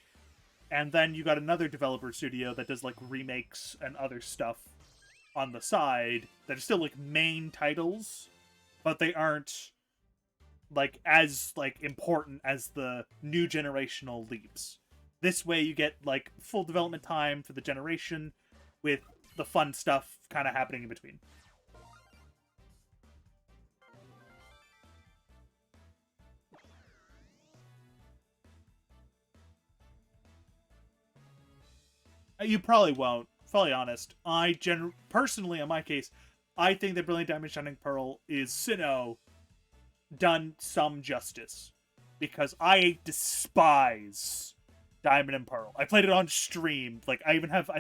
And then you got another developer studio that does, like, remakes and other stuff on the side that are still like main titles, but they aren't like as like important as the new generational leaps. This way you get like full development time for the generation with the fun stuff kind of happening in between. You probably won't. Fully honest, personally, in my case, I think that Brilliant Diamond Shining Pearl is Sinnoh done some justice, because I despise Diamond and Pearl. I played it on stream. Like, I even have,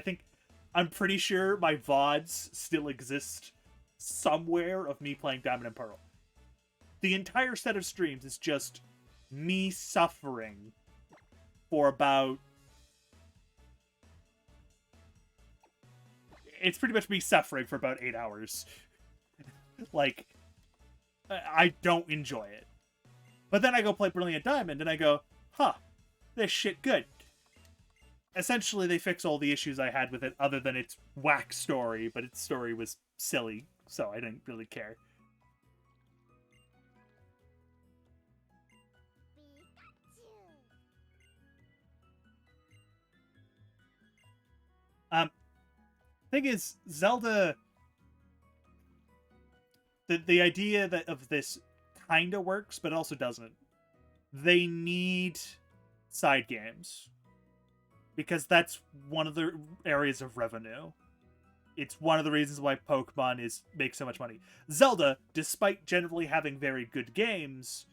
I'm pretty sure my VODs still exist somewhere of me playing Diamond and Pearl. The entire set of streams is just me suffering for about... It's pretty much me suffering for about 8 hours. Like, I don't enjoy it. But then I go play Brilliant Diamond, and I go, huh, this shit good. Essentially, they fix all the issues I had with it, other than its whack story, but its story was silly, so I didn't really care. Thing is, Zelda... The idea that of this kind of works, but also doesn't. They need side games. Because that's one of the areas of revenue. It's one of the reasons why Pokemon makes so much money. Zelda, despite generally having very good games,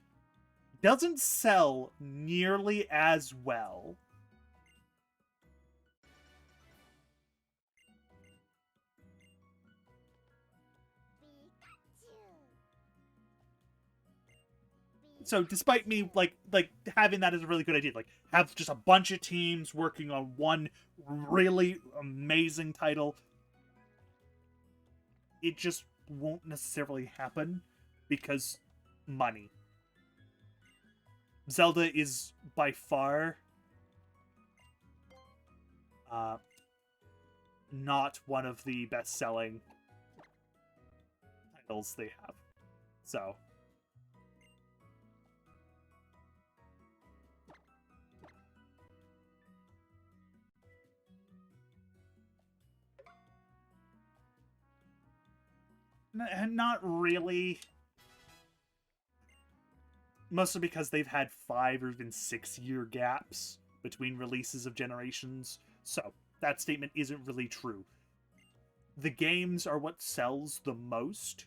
doesn't sell nearly as well. So despite me like having that as a really good idea, like have just a bunch of teams working on one really amazing title, it just won't necessarily happen because money. Zelda is by far not one of the best-selling titles they have. So not really. Mostly because they've had 5 or even 6 year gaps between releases of generations. So that statement isn't really true. The games are what sells the most.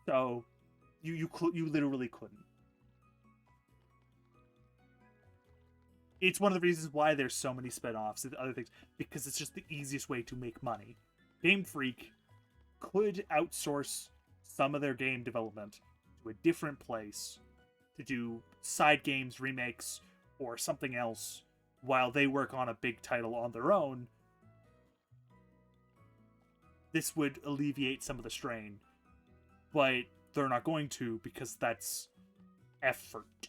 So you literally couldn't. It's one of the reasons why there's so many spin-offs and other things, because it's just the easiest way to make money. Game Freak could outsource some of their game development to a different place to do side games, remakes, or something else while they work on a big title on their own. This would alleviate some of the strain, but they're not going to, because that's effort.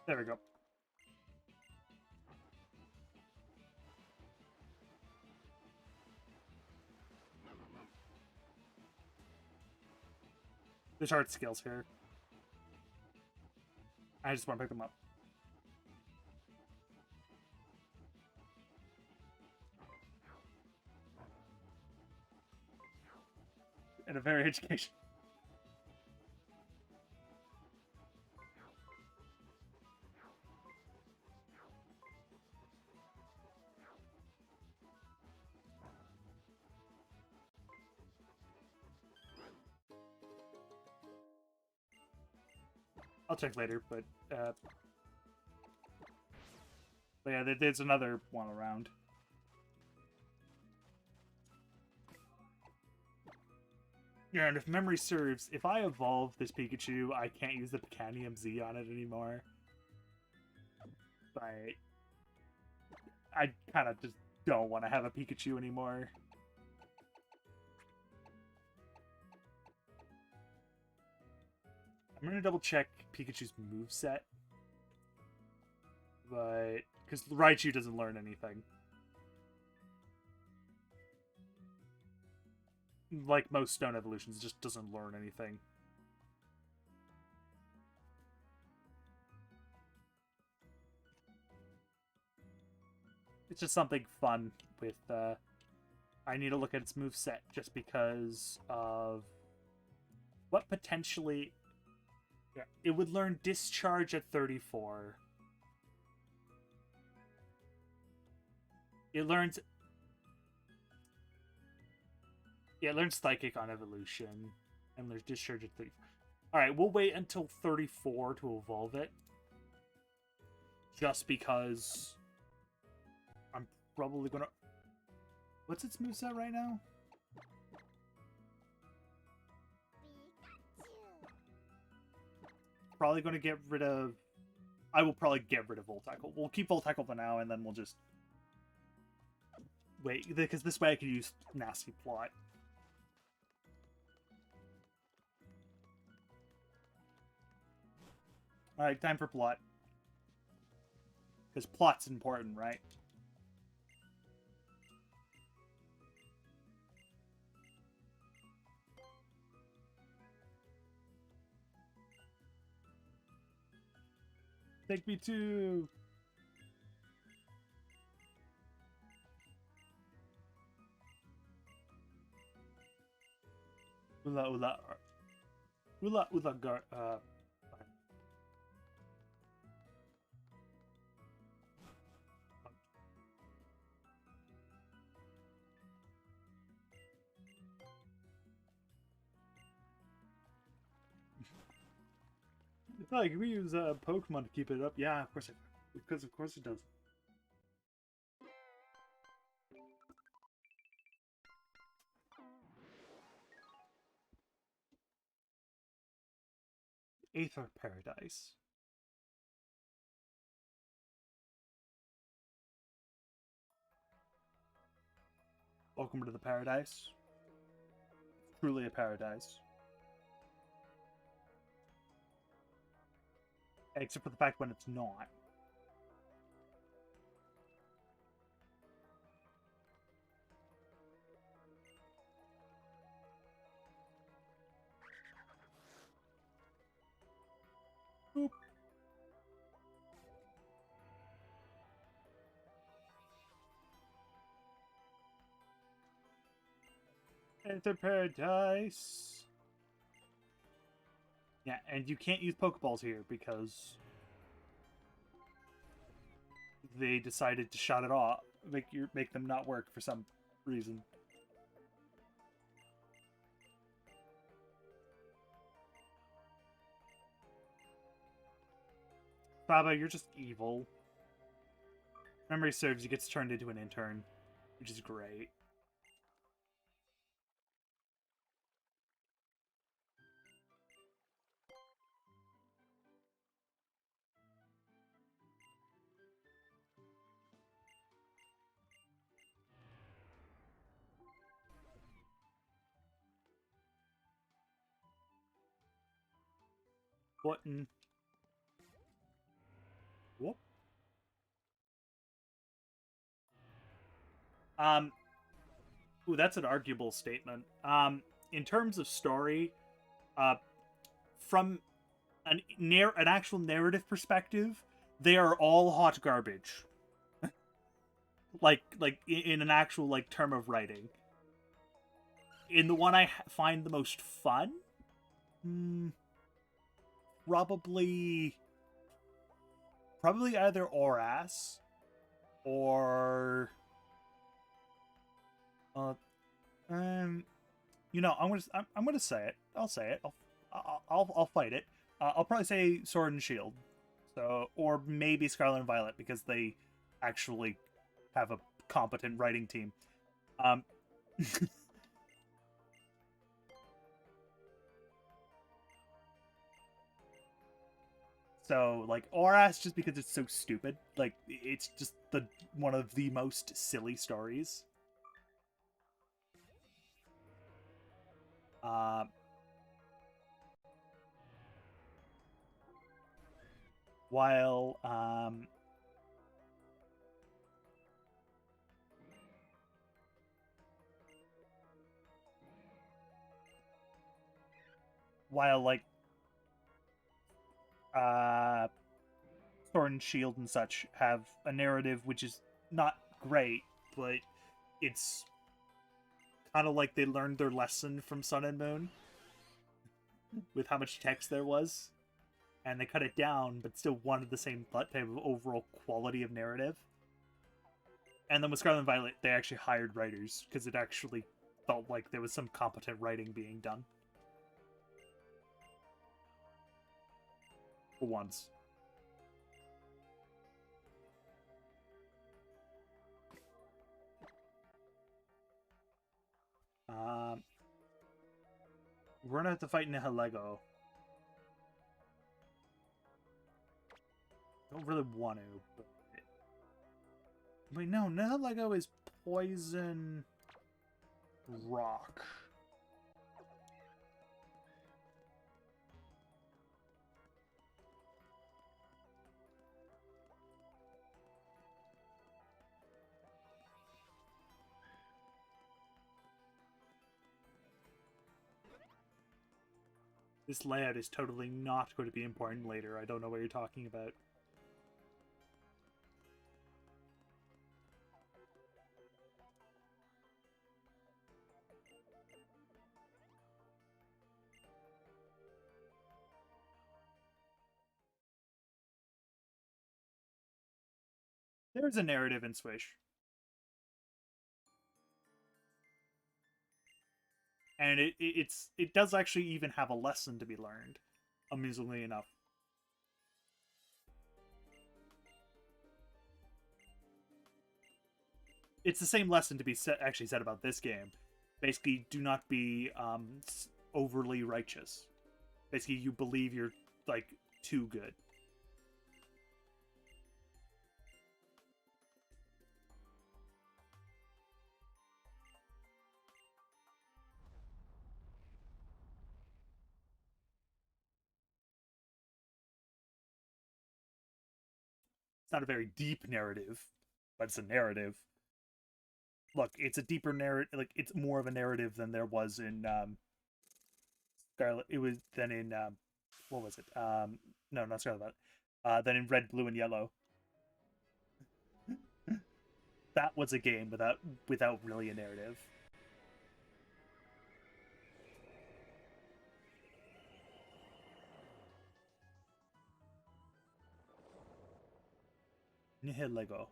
There we go. There's hard skills here. I just want to pick them up. And a very education. I'll check later, but yeah, there's another one around. Yeah, and if memory serves, if I evolve this Pikachu, I can't use the Picanium Z on it anymore. But I kind of just don't want to have a Pikachu anymore. I'm gonna double check Pikachu's moveset. But because Raichu doesn't learn anything. Like most stone evolutions, it just doesn't learn anything. It's just something fun with, I need to look at its moveset just because of what potentially... Yeah, it would learn Discharge at 34. It learns... Yeah, it learns Psychic on evolution. And there's Discharge at 34. Alright, we'll wait until 34 to evolve it. Just because... I'm probably gonna... What's its moveset right now? Probably gonna get rid of... I will probably get rid of Volt Tackle. We'll keep Volt Tackle for now, and then we'll just... Wait, because this way I can use Nasty Plot. Alright, time for Plot. Because Plot's important, right? Take me to... Ula gar... Like, we use Pokemon to keep it up. Yeah, of course because of course it does. Aether Paradise. Welcome to the paradise. Truly a paradise. Except for the fact when it's not. Boop. Aether Paradise. Yeah, and you can't use Pokeballs here because they decided to shut it off, make them not work for some reason. Baba, you're just evil. Memory serves, he gets turned into an intern, which is great. Button. Whoop. Um, ooh, that's an arguable statement. In terms of story, uh, from an actual narrative perspective, they are all hot garbage. Like in an actual like term of writing. In the one I find the most fun, hmm, probably either Oras or uh um I'm gonna say it. I'll say it. I'll fight it. I'll probably say Sword and Shield. So or maybe Scarlet and Violet because they actually have a competent writing team. Um So like Oras just because it's so stupid. Like it's just the one of the most silly stories. Uh, while like uh Sword and Shield and such have a narrative which is not great, but it's kind of like they learned their lesson from Sun and Moon with how much text there was, and they cut it down, but still wanted the same type of overall quality of narrative. And then with Scarlet and Violet, they actually hired writers because it actually felt like there was some competent writing being done for once. Um, we're gonna have to fight Nihilego. Don't really want to, but wait, no, Nihilego is poison rock. This layout is totally not going to be important later. I don't know what you're talking about. There's a narrative in Swish. And it does actually even have a lesson to be learned, amusingly enough. It's the same lesson to be actually said about this game. Basically, do not be overly righteous. Basically, you believe you're like too good. It's not a very deep narrative, but it's a narrative. Look, it's a deeper narrative. Like it's more of a narrative than there was in Scarlet. It was than in what was it? No, not Scarlet. Than in Red, Blue, and Yellow. That was a game without really a narrative. Nihilego.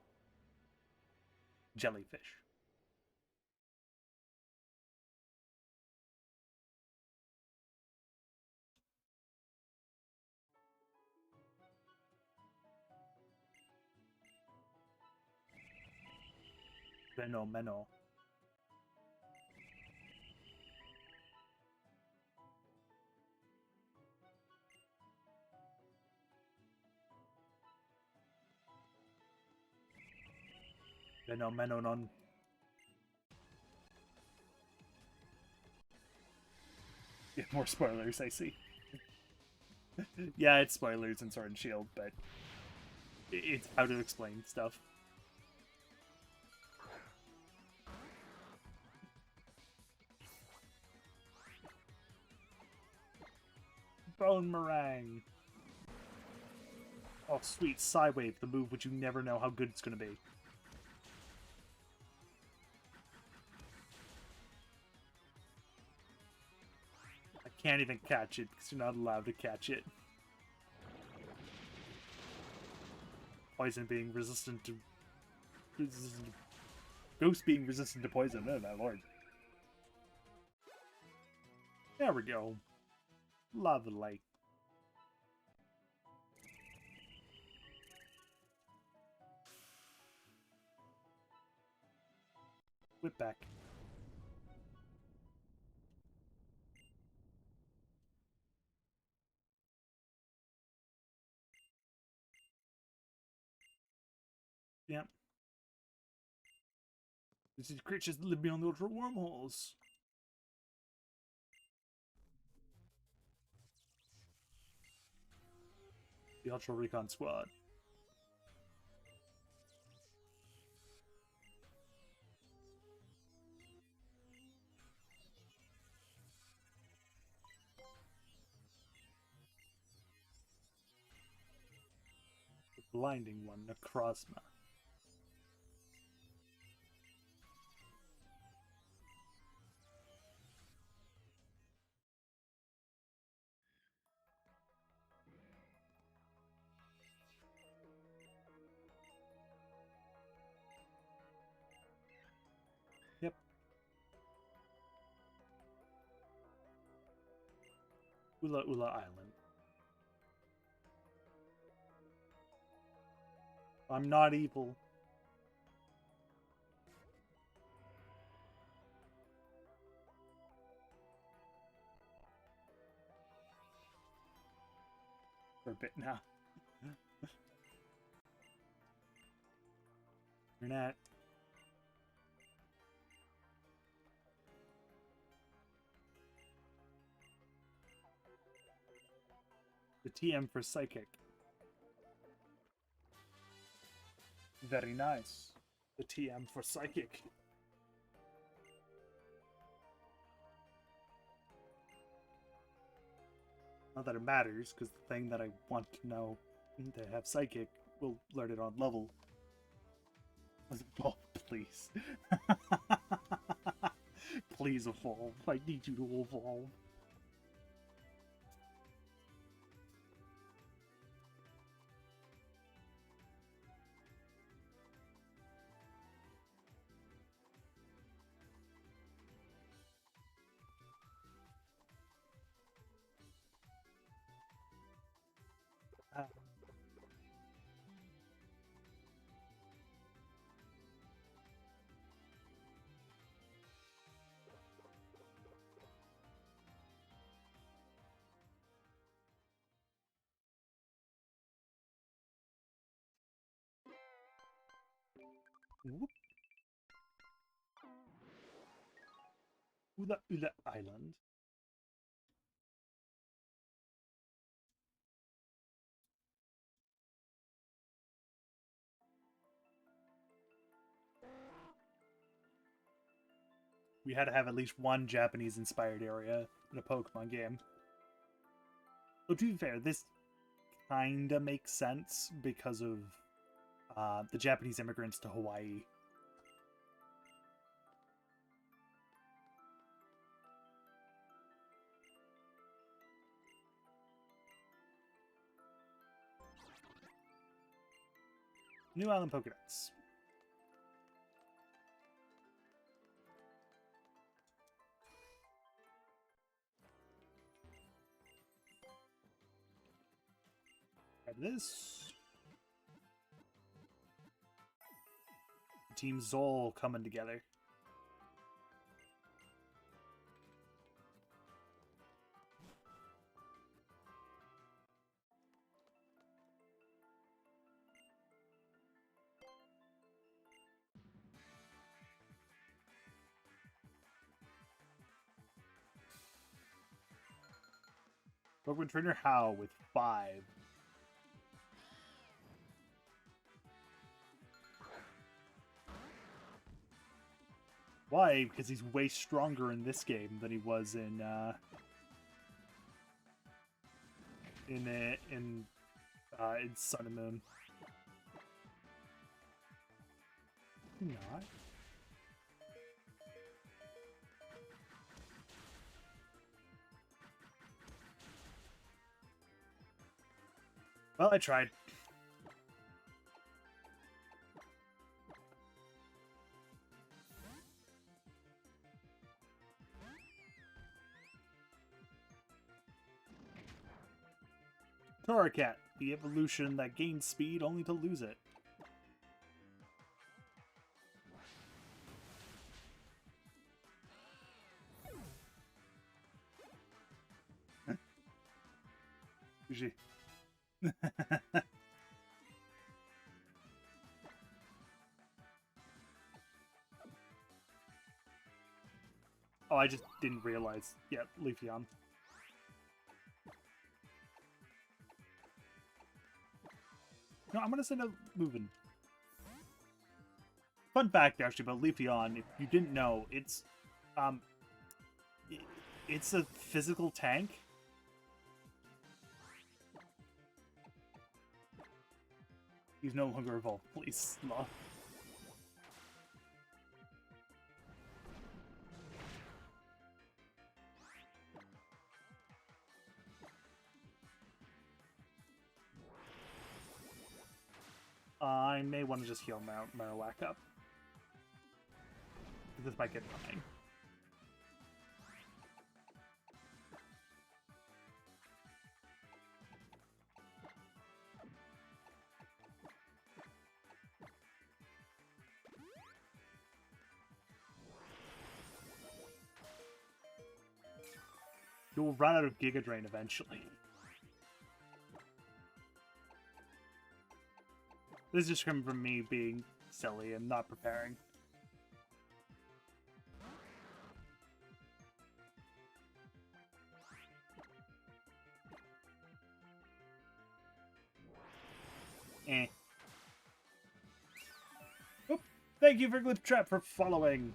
Jellyfish. Fenomeno. Phenomenon. Yeah, more spoilers, I see. Yeah, it's spoilers in Sword and Shield, but It's how to explain stuff. Bone Meringue. Oh, sweet. Psywave, the move which you never know how good it's going to be. I can't even catch it because you're not allowed to catch it. Poison being resistant to... Ghost being resistant to poison. Oh, my lord. There we go. Lovely. Whip back. Yep. This is creatures that live beyond the ultra wormholes. The Ultra Recon Squad. The blinding one, Necrozma. Yep. Ula Ula Island. I'm not evil. For a bit now. You're not. The TM for Psychic. Very nice. The TM for Psychic. Not that it matters, because the thing that I want to know to have Psychic will learn it on level. Oh, please. Please evolve. I need you to evolve. Whoop. Ula Ula Island. We had to have at least one Japanese-inspired area in a Pokemon game. So to be fair, this kinda makes sense because of the Japanese immigrants to Hawaii. New Island Pokédex. Grab this. Team Zol coming together. Pokemon Trainer How with 5. Why? Because he's way stronger in this game than he was in Sun and Moon. Not. Well, I tried. Torracat, the evolution that gains speed only to lose it. Usually. Oh, I just didn't realize. Yeah, Leafeon. No, I'm gonna send a moving. Fun fact, actually, about Leafeon, if you didn't know, it's a physical tank. He's no longer evolved, please. Love. I may want to just heal Marowak up. This might get annoying. You'll run out of Giga Drain eventually. This is just coming from me being silly and not preparing. Eh. Oop. Thank you for Glyph Trap for following.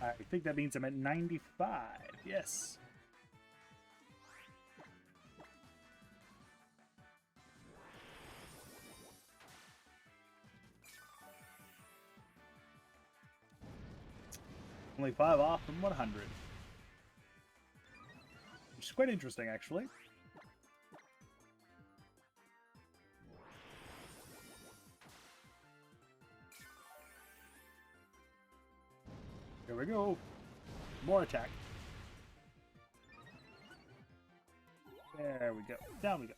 I think that means I'm at 95. Yes. Only 5 off from 100. Which is quite interesting, actually. Here we go. More attack. There we go. Down we go.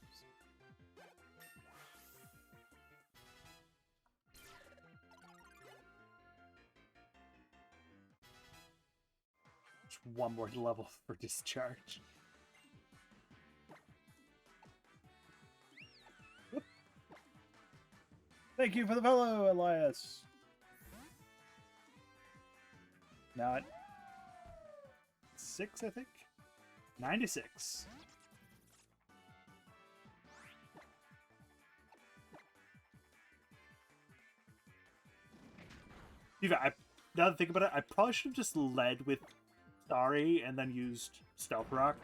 Just one more level for discharge. Whoop. Thank you for the follow, Elias. Now at 6, I think? 96. Now that I think about it, I probably should have just led with Starry and then used Stealth Rock.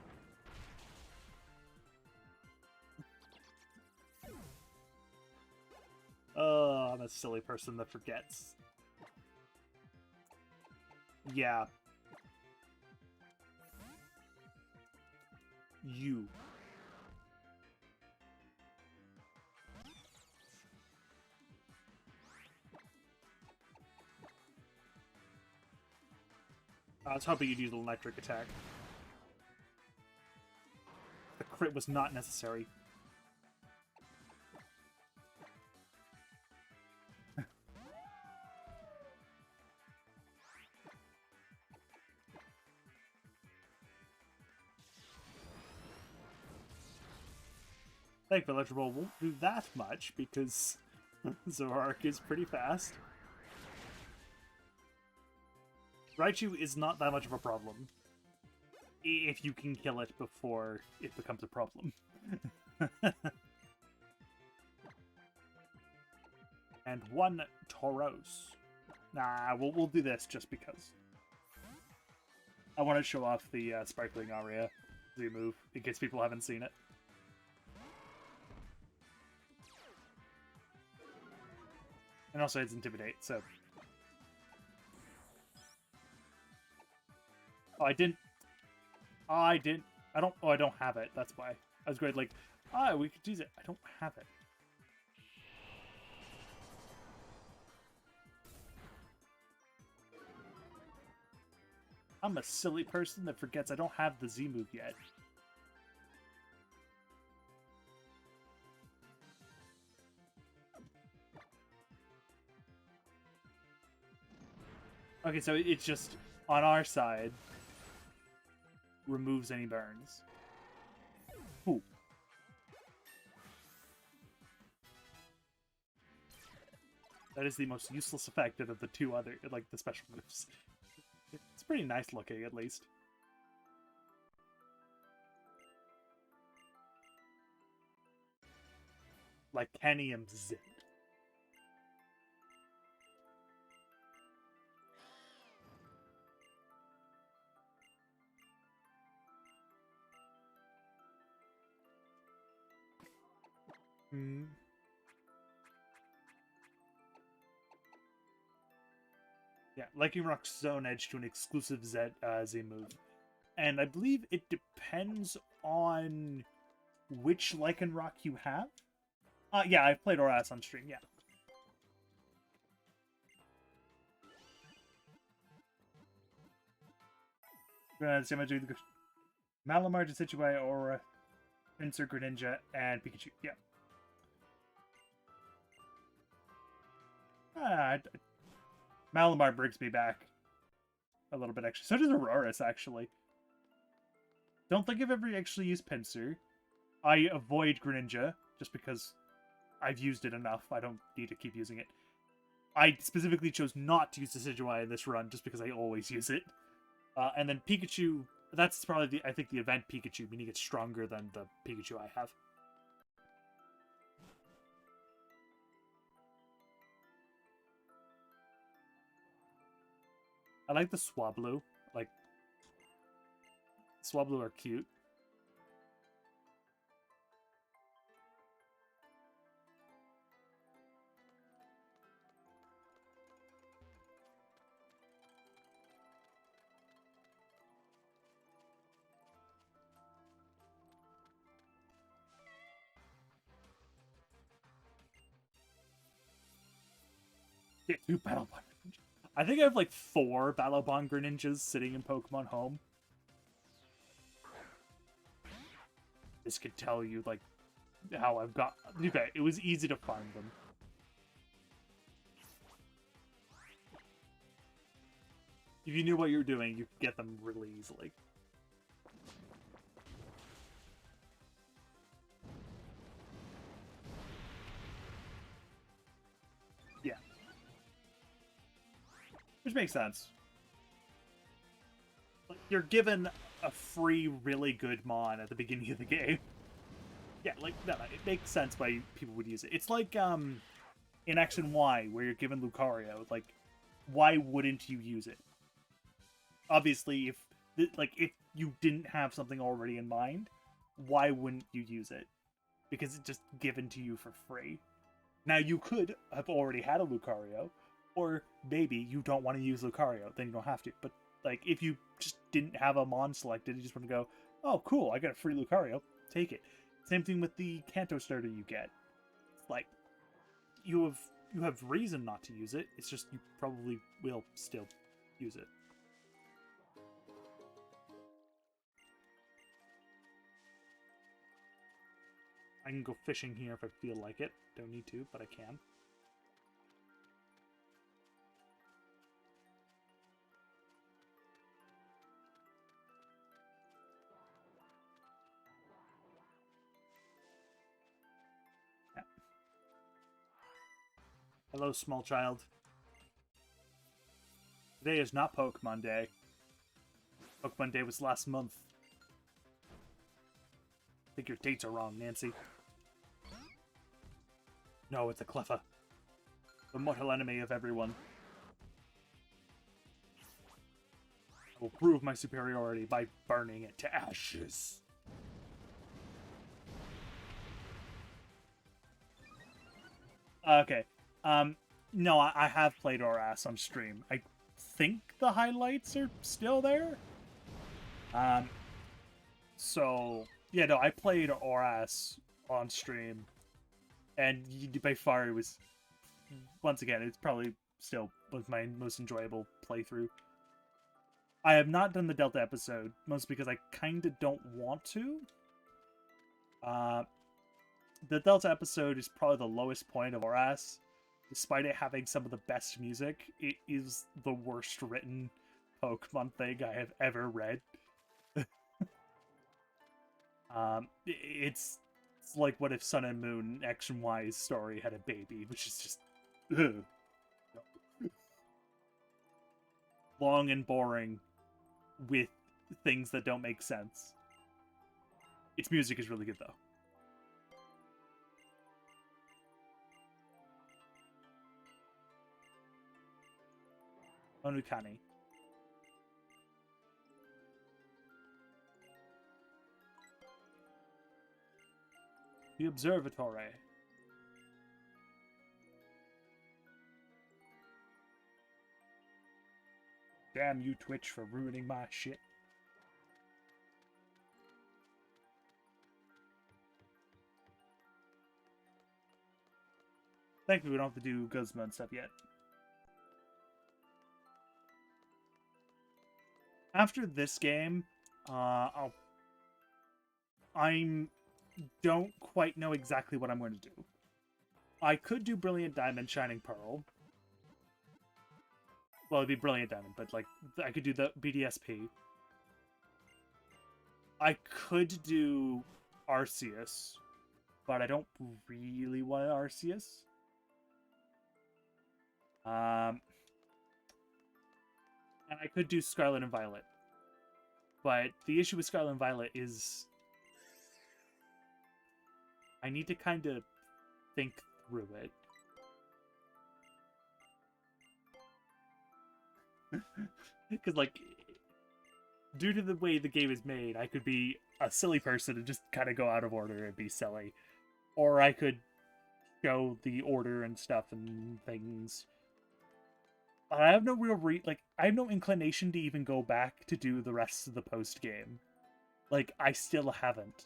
Oh, I'm a silly person that forgets. Yeah. You. I was hoping you'd use an electric attack. The crit was not necessary. Thankfully, Electro Ball won't do that much because Zoroark is pretty fast. Raichu is not that much of a problem if you can kill it before it becomes a problem. And one Tauros. Nah, we'll do this just because. I want to show off the Sparkling Aria Z move, in case people haven't seen it. And also it's Intimidate, so... Oh, I didn't... Oh, I didn't... I don't... Oh, I don't have it, that's why. I was going like, we could use it. I don't have it. I'm a silly person that forgets I don't have the Z move yet. Okay, so it's just, on our side, removes any burns. Ooh. That is the most useless effect out of the two other, like, the special moves. It's pretty nice looking, at least. Like Kenny Zip. Hmm. Yeah, Liking Rock's Zone Edge to an exclusive Z move. And I believe it depends on which Lycanroc you have. Yeah, I've played Oras on stream, yeah. Malamar, Decidueye, Aura, Pinsir, Greninja, and Pikachu, yeah. Malamar brings me back a little bit, actually. So does Auroras, actually. Don't think I've ever actually used Pinsir. I avoid Greninja, just because I've used it enough. I don't need to keep using it. I specifically chose not to use Decidueye in this run, just because I always use it. And then Pikachu, that's probably, I think, the event Pikachu, meaning it's stronger than the Pikachu I have. I like the Swablu. Like, Swablu are cute. Yeah, 2 Battle Bond Greninjas. I think I have like 4 Battle Bond Greninjas sitting in Pokemon Home. This could tell you, like, how I've got... Okay, it was easy to find them. If you knew what you were doing, you could get them really easily. Yeah. Which makes sense. Like, you're given a free, really good mon at the beginning of the game. Yeah, like, no, it makes sense why people would use it. It's like, in X and Y, where you're given Lucario. Like, why wouldn't you use it? Obviously, if you didn't have something already in mind, why wouldn't you use it? Because it's just given to you for free. Now, you could have already had a Lucario, or maybe you don't want to use Lucario, then you don't have to. But, like, if you just didn't have a Mon selected, you just want to go, oh, cool, I got a free Lucario, take it. Same thing with the Kanto starter you get. Like, you have reason not to use it, it's just you probably will still use it. I can go fishing here if I feel like it. Don't need to, but I can. Yeah. Hello, small child. Today is not Pokemon Day. Pokemon Day was last month. I think your dates are wrong, Nancy. No, it's a Cleffa. The mortal enemy of everyone. I will prove my superiority by burning it to ashes. Okay. No, I have played Oras on stream. I think the highlights are still there. So yeah, no, I played Oras on stream, and by far it was, once again, it's probably still was my most enjoyable playthrough. I have not done the Delta episode, mostly because I kind of don't want to. The Delta episode is probably the lowest point of Oras. Despite it having some of the best music, it is the worst written Pokemon thing I have ever read. It's like what if Sun and Moon X and Y's story had a baby, which is just ugh. Long and boring with things that don't make sense. Its music is really good though. Onukani. The Observatory. Damn you, Twitch, for ruining my shit. Thankfully, we don't have to do Guzma and stuff yet. After this game, I don't quite know exactly what I'm going to do. I could do Brilliant Diamond, Shining Pearl. Well, it'd be Brilliant Diamond, but like I could do the BDSP. I could do Arceus, but I don't really want Arceus. And I could do Scarlet and Violet. But the issue with Scarlet and Violet is I need to kind of think through it. Because, like, due to the way the game is made, I could be a silly person and just kind of go out of order and be silly. Or I could show the order and stuff and things. I have no real I have no inclination to even go back to do the rest of the post game. Like, I still haven't.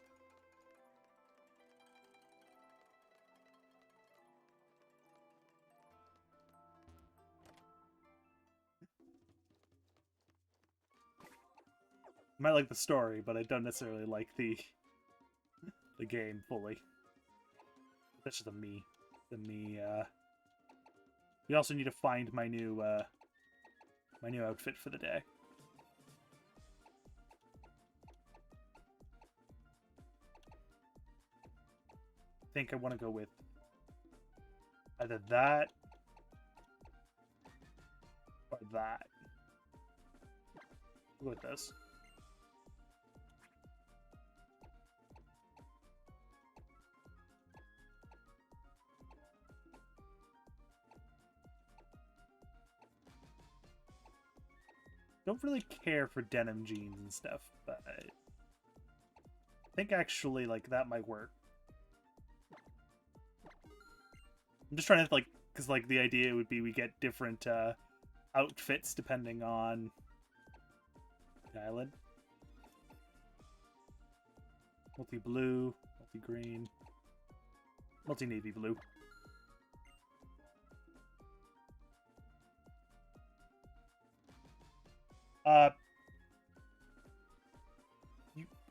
I might like the story, but I don't necessarily like the game fully. That's just me. We also need to find my new outfit for the day. I think I want to go with either that or that. I'll go with this. Don't really care for denim jeans and stuff, but I think actually, like, that might work. I'm just trying to, like, because, like, the idea would be we get different outfits depending on the island. Multi-blue, multi-green, multi-navy blue.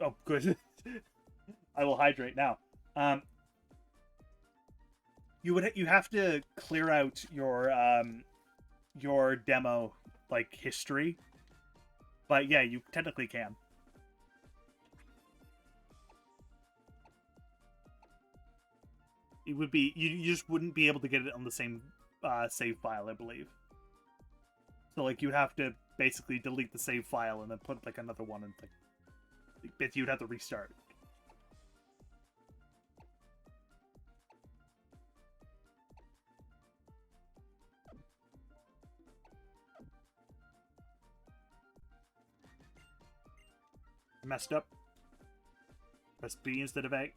Oh, good. I will hydrate now. You have to clear out your demo, like, history. But yeah, you technically can. It would be you just wouldn't be able to get it on the same save file, I believe. So like you'd have to basically delete the save file and then put like another one and like you'd have to restart. messed up. Press B instead of A.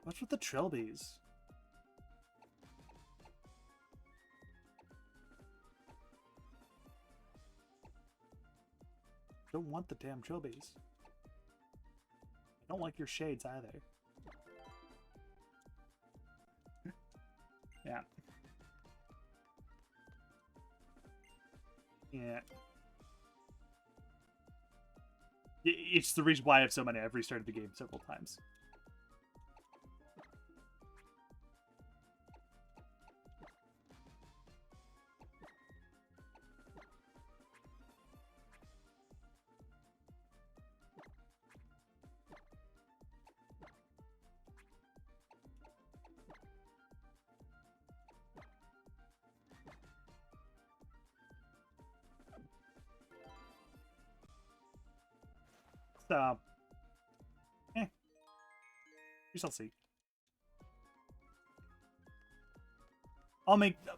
What's with the trilbies? Don't want the damn trilbies. I don't like your shades either. Yeah. Yeah. It's the reason why I have so many. I've restarted the game several times. So, we shall see.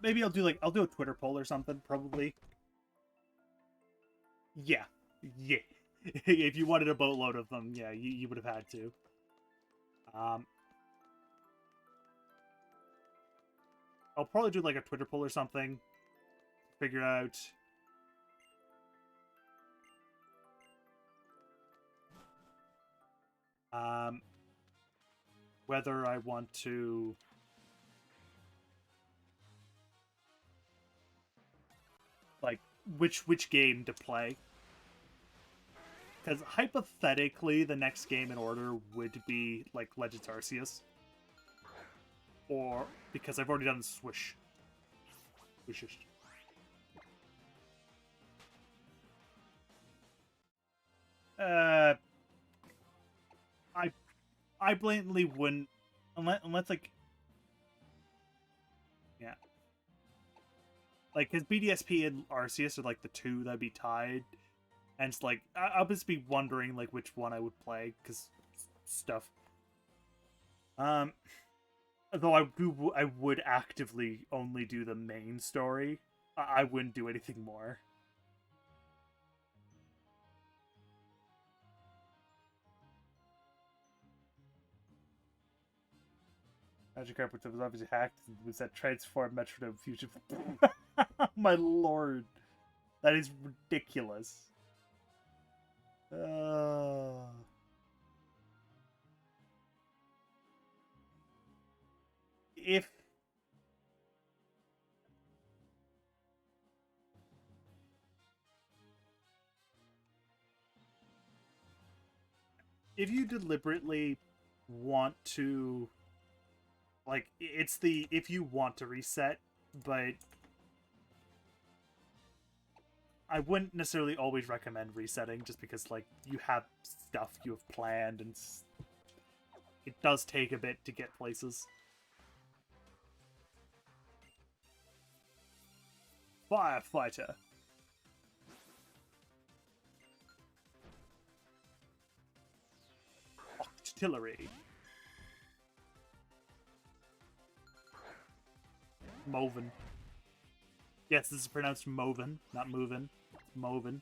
Maybe I'll do a Twitter poll or something, probably. Yeah. Yeah. If you wanted a boatload of them, yeah, you would have had to. I'll probably do like a Twitter poll or something. Figure out whether I want to like which game to play. Because hypothetically, the next game in order would be like Legends Arceus, or because I've already done Swish. Swish. I blatantly wouldn't unless like, yeah, like because BDSP and Arceus are like the two that'd be tied, and it's like I'll just be wondering like which one I would play because stuff. Though I would actively only do the main story. I wouldn't do anything more. Magic Carpet was obviously hacked. Was that transform Metronome Fusion? My lord, that is ridiculous. If you deliberately want to, like, it's the if you want to reset, but I wouldn't necessarily always recommend resetting just because, like, you have stuff you have planned and it does take a bit to get places. Firefighter. Octillery. Moven. Yes, this is pronounced Moven, not movin'. Moven.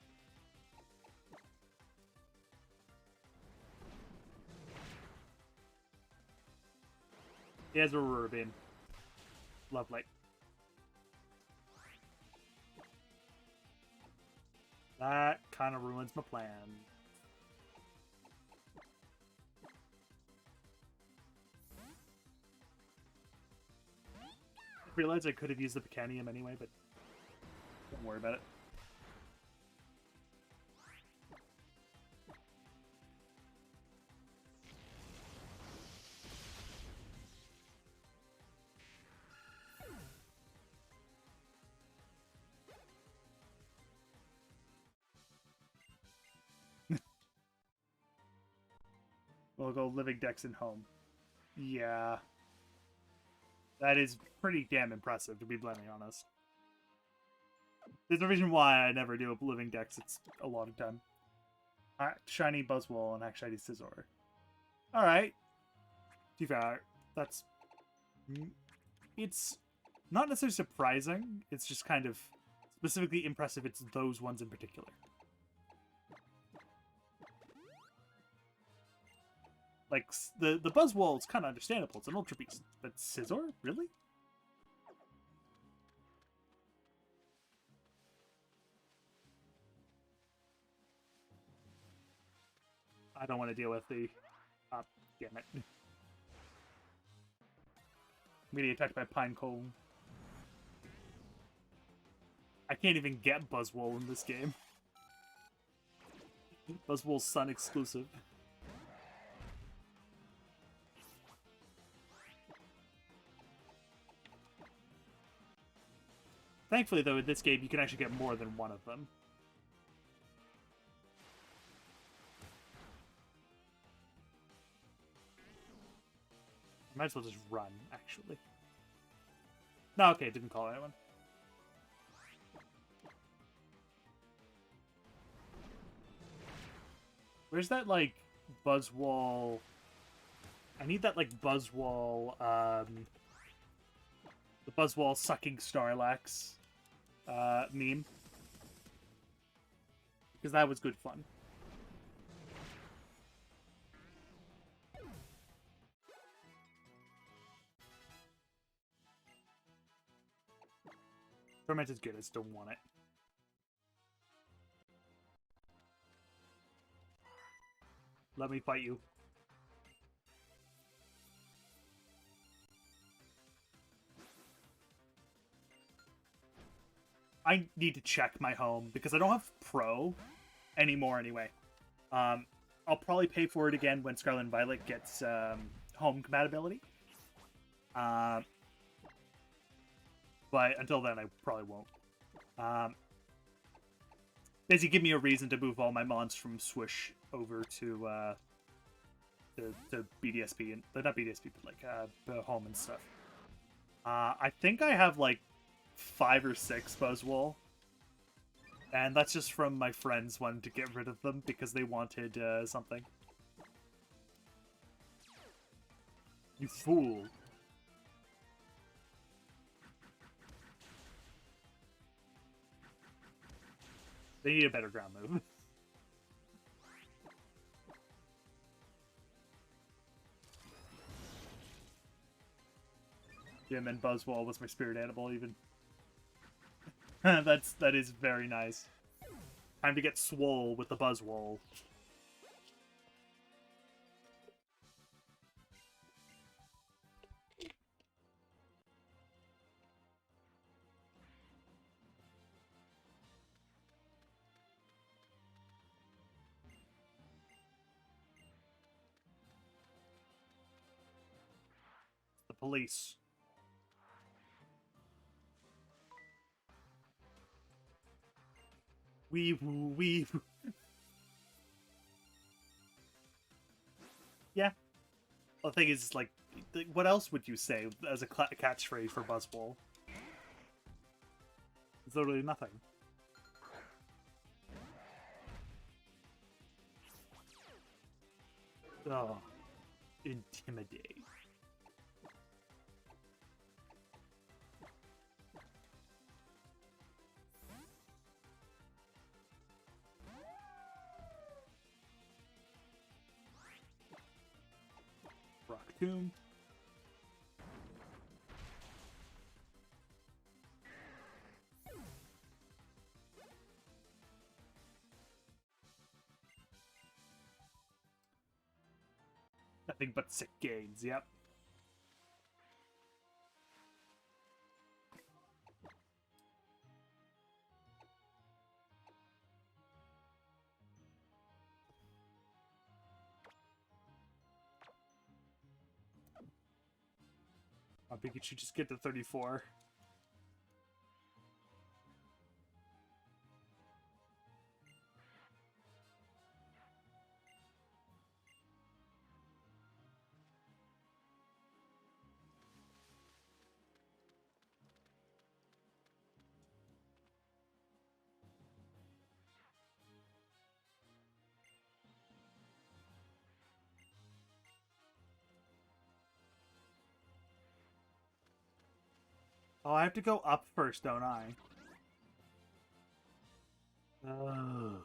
He has a Rubin. Lovely. That kind of ruins my plan. I realized I could have used the Picanium anyway, but don't worry about it. We'll go Living Dex in home. Yeah. That is pretty damn impressive, to be bluntly honest. There's a reason why I never do a Living Dex. It's a lot of time. Shiny Buzzwole and Shiny Scizor. Alright. Too far. That's... It's Not necessarily surprising, it's just kind of specifically impressive. It's those ones in particular. Like, the Buzzwole is kind of understandable. It's an Ultra Beast. But Scizor? Really? I don't want to deal with the... damn it. I'm getting attacked by Pinecone. I can't even get Buzzwole in this game. Buzzwole's Sun exclusive. Thankfully, though, in this game, you can actually get more than one of them. Might as well just run, actually. No, okay, didn't call anyone. Where's that, like, Buzzwole... I need that, like, Buzzwole, the Buzzwole sucking Starlax, meme. Because that was good fun. Torment is good, I still want it. Let me fight you. I need to check my home, because I don't have Pro anymore anyway. I'll probably pay for it again when Scarlet and Violet gets home compatibility. But until then, I probably won't. Basically, give me a reason to move all my mons from Swish over to BDSP, and not BDSP, but like home and stuff. I think I have like 5 or 6 Buzzwole, and that's just from my friends wanting to get rid of them because they wanted something. You fool. They need a better ground move. Jim and Buzzwole was my spirit animal, even. That is very nice. Time to get swole with the Buzzwole. The police. Weevoo, weevoo. Yeah. The thing is, like, what else would you say as a catchphrase for Buzzwole? It's literally nothing. Oh. Intimidate. Rock Tomb. Nothing but sick gains, yep. I think it should just get to 34. Oh, I have to go up first, don't I? Oh.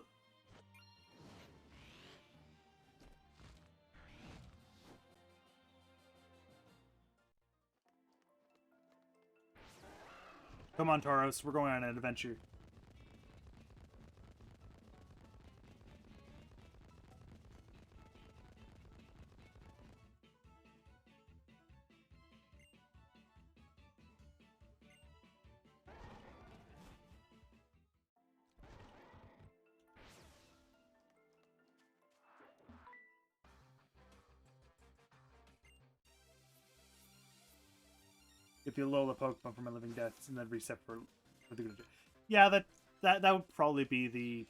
Come on, Tauros. We're going on an adventure. Get the Alola Pokemon from my living deaths and then reset for the good. Yeah, that would probably be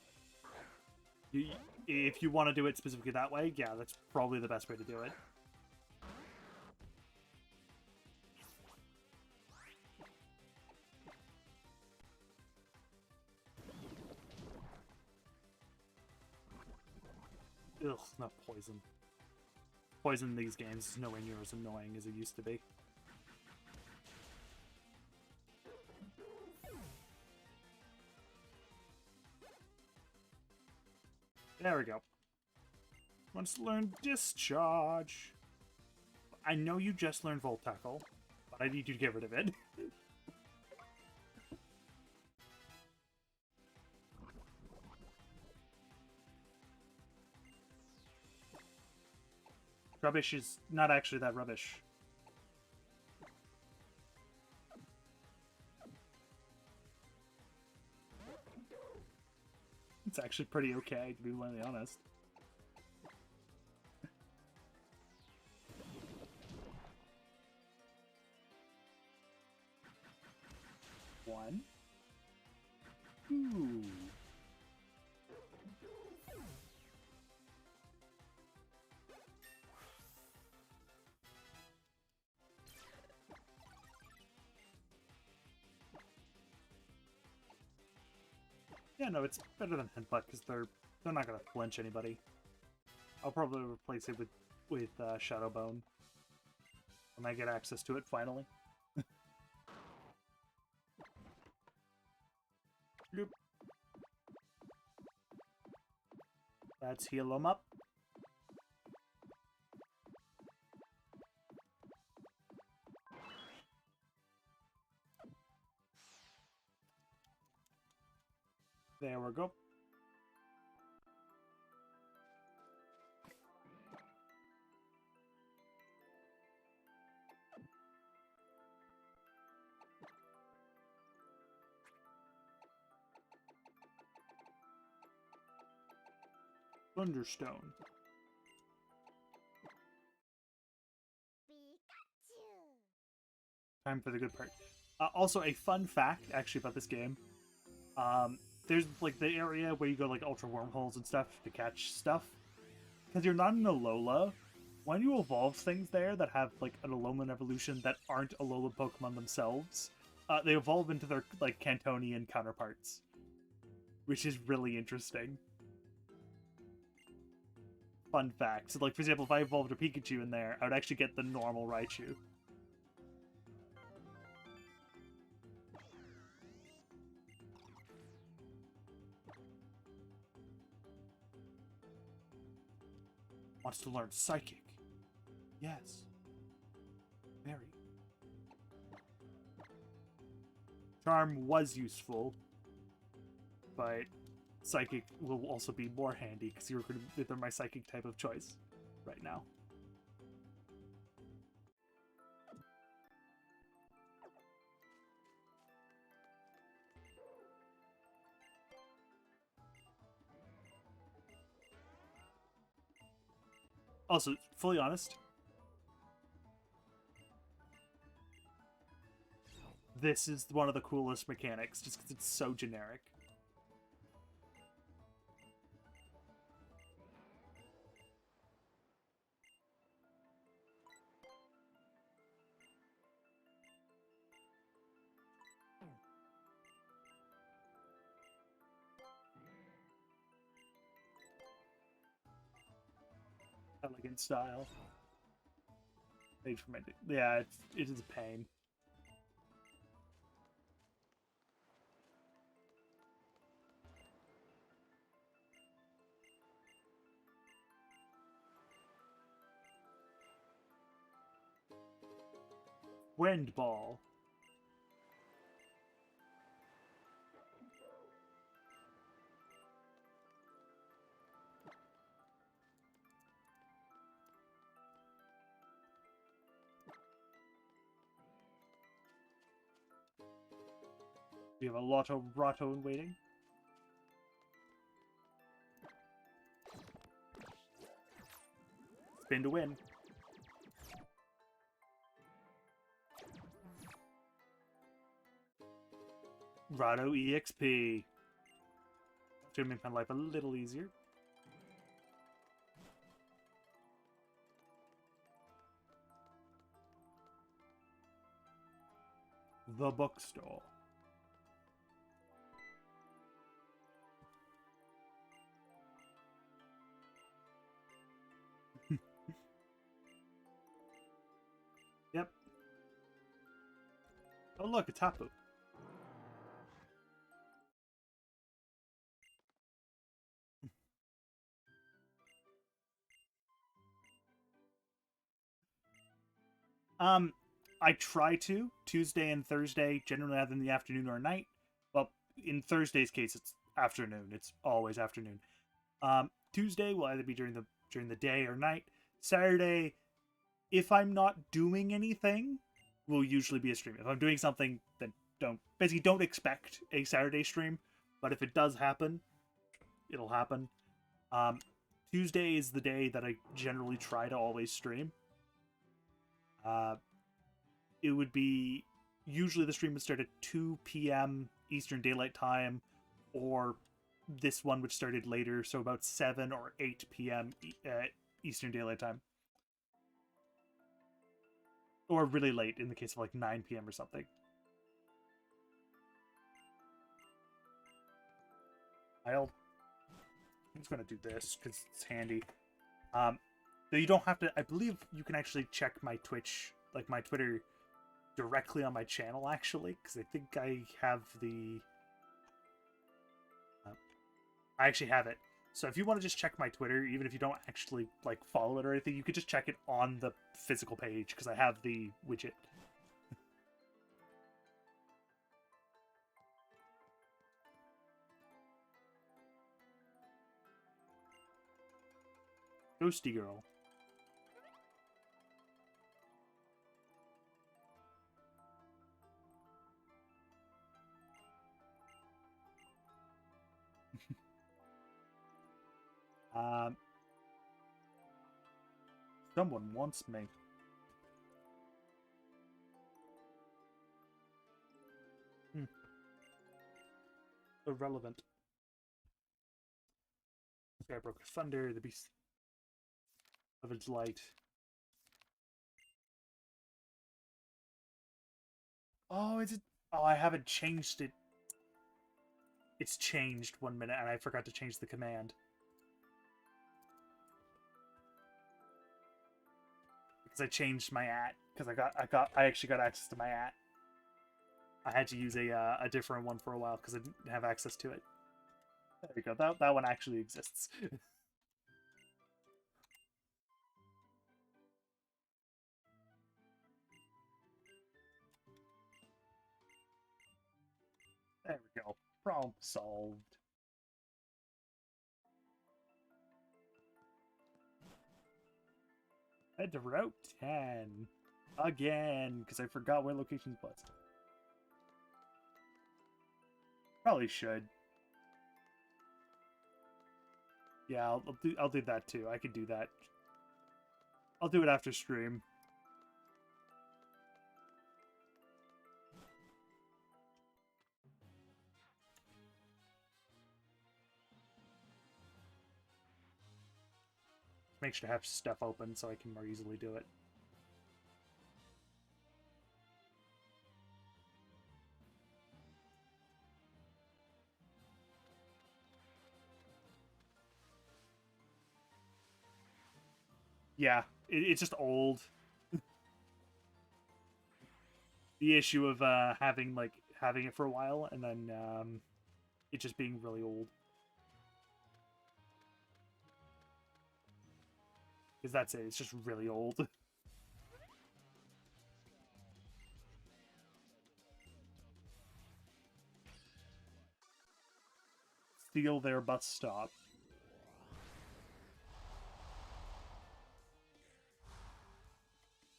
the... If you want to do it specifically that way, yeah, that's probably the best way to do it. Ugh, not poison. Poison in these games is nowhere near as annoying as it used to be. There we go. Once learned Discharge. I know you just learned Volt Tackle, but I need you to get rid of it. Rubbish is not actually that rubbish. It's actually pretty okay, to be really honest. One. Ooh. Yeah, no, it's better than Headbutt because they're not gonna flinch anybody. I'll probably replace it with Shadow Bone when I get access to it finally. Bloop. Let's heal them up. There we go. Thunderstone. Time for the good part. Also, a fun fact, actually, about this game. There's, like, the area where you go, like, ultra wormholes and stuff to catch stuff. Because you're not an Alola, when you evolve things there that have, like, an Alolan evolution that aren't Alola Pokemon themselves, they evolve into their, like, Cantonian counterparts. Which is really interesting. Fun fact. So, like, for example, if I evolved a Pikachu in there, I would actually get the normal Raichu. Wants to learn Psychic. Yes. Very. Charm was useful, but Psychic will also be more handy because they're my Psychic type of choice right now. Also, fully honest, this is one of the coolest mechanics just because it's so generic. Elegant style. Yeah, it is a pain. Wind ball. We have a lot of Rotto in waiting. Spin to win. Rotto EXP. To make my life a little easier. The bookstore. Yep. Oh look, it's Hapu. I try to. Tuesday and Thursday, generally either in the afternoon or night. Well, in Thursday's case, it's afternoon. It's always afternoon. Tuesday will either be during the day or night. Saturday, if I'm not doing anything, will usually be a stream. If I'm doing something, then don't expect a Saturday stream. But if it does happen, it'll happen. Tuesday is the day that I generally try to always stream. It would be usually the stream would start at 2 p.m. Eastern Daylight Time, or this one which started later, so about 7 or 8 p.m. Eastern Daylight Time. Or really late in the case of like 9 p.m. or something. I'm just going to do this because it's handy. Though you don't have to, I believe you can actually check my Twitch, like my Twitter, directly on my channel, actually, because I think I have the... I actually have it. So if you want to just check my Twitter, even if you don't actually, like, follow it or anything, you could just check it on the physical page, because I have the widget. Ghosty girl. Someone wants me. Irrelevant. Skybroke Thunder, the Beast of its Light. Oh, is it? Oh, I haven't changed it. It's changed 1 minute, and I forgot to change the command. Because I changed my @ because I actually got access to my @ I had to use a different one for a while because I didn't have access to it. There you go. That one actually exists. There we go. Problem solved. Head to Route 10. Again, because I forgot where locations was. Probably should. Yeah, I'll do that too. I could do that. I'll do it after stream. Make sure to have stuff open so I can more easily do it. Yeah, it's just old. The issue of having it for a while and then it just being really old. Because that's it. It's just really old. steal their bus stop.